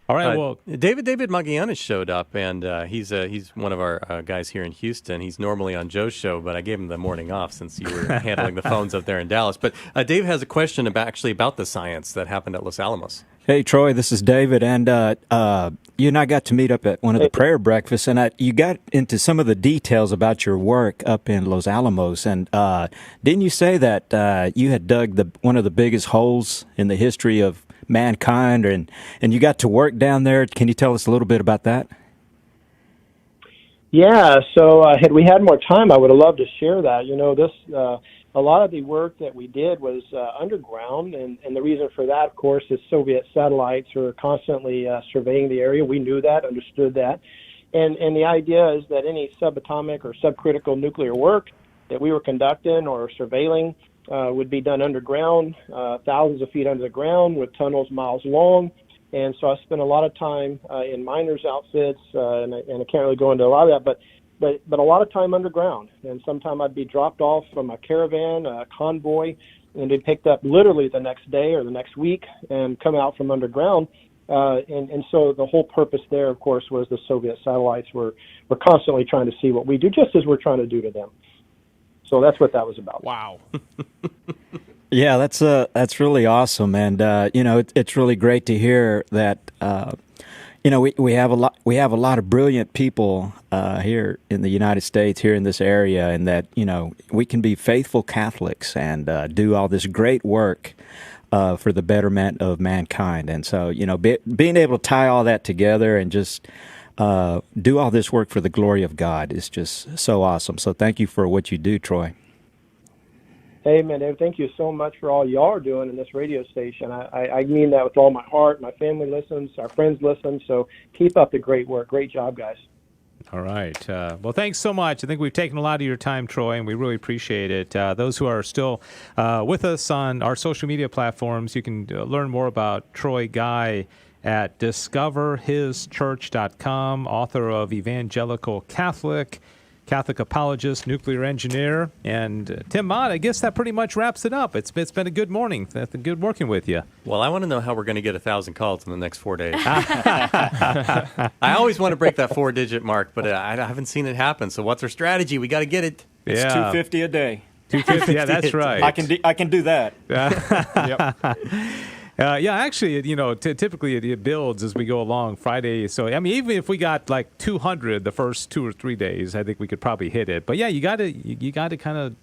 All right, well, David Magallanes showed up, and he's one of our guys here in Houston. He's normally on Joe's show, but I gave him the morning off since you were handling the phones up there in Dallas. But Dave has a question about the science that happened at Los Alamos. Hey, Troy, this is David, and you and I got to meet up at one of the prayer breakfasts, and you got into some of the details about your work up in Los Alamos, and didn't you say that you had dug one of the biggest holes in the history of mankind, and you got to work down there? Can you tell us a little bit about that? Yeah, so had we had more time, I would have loved to share that. A lot of the work that we did was underground, and the reason for that, of course, is Soviet satellites were constantly surveying the area. We knew that, understood that, and the idea is that any subatomic or subcritical nuclear work that we were conducting or surveilling would be done underground, thousands of feet under the ground with tunnels miles long. And so I spent a lot of time in miners' outfits, and I can't really go into a lot of that, but a lot of time underground. And sometime I'd be dropped off from a caravan, a convoy, and be picked up literally the next day or the next week and come out from underground. And so the whole purpose there, of course, was the Soviet satellites were constantly trying to see what we do, just as we're trying to do to them. So that's what that was about. Wow. Yeah, that's really awesome, and it's really great to hear that. We have a lot of brilliant people here in the United States, here in this area, and that we can be faithful Catholics and do all this great work for the betterment of mankind. And so being able to tie all that together and just do all this work for the glory of God is just so awesome. So thank you for what you do, Troy. Hey, man, Dave, thank you so much for all y'all are doing in this radio station. I mean that with all my heart. My family listens. Our friends listen. So keep up the great work. Great job, guys. All right. Well, thanks so much. I think we've taken a lot of your time, Troy, and we really appreciate it. Those who are still with us on our social media platforms, you can learn more about Troy Guy at discoverhischurch.com, author of Evangelical Catholic Apologist, Nuclear Engineer, and Tim Mott. I guess that pretty much wraps it up. It's been a good morning. It's been good working with you. Well, I want to know how we're going to get 1,000 calls in the next 4 days. I always want to break that 4-digit mark, but I haven't seen it happen. So what's our strategy? We got to get it. It's 250 a day. 250. Yeah, that's right. I can do that. Yep. Actually, typically it builds as we go along Friday. So, I mean, even if we got like 200 the first 2 or 3 days, I think we could probably hit it. But yeah, you got to kind of,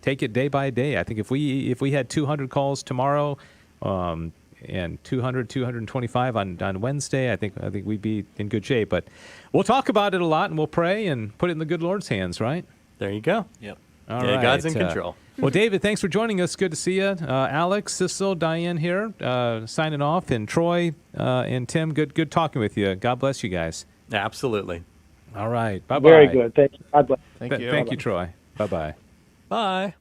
take it day by day. I think if we had 200 calls tomorrow, and 225 on Wednesday, I think we'd be in good shape. But we'll talk about it a lot, and we'll pray and put it in the good Lord's hands, right? There you go. Yep. All right. God's in control. Well, David, thanks for joining us. Good to see you. Alex, Sissel, Diane here, signing off, and Troy and Tim, good talking with you. God bless you guys. Absolutely. All right. Bye-bye. Very good. Thank you. God bless. Thank you, Troy. Bye-bye. Bye.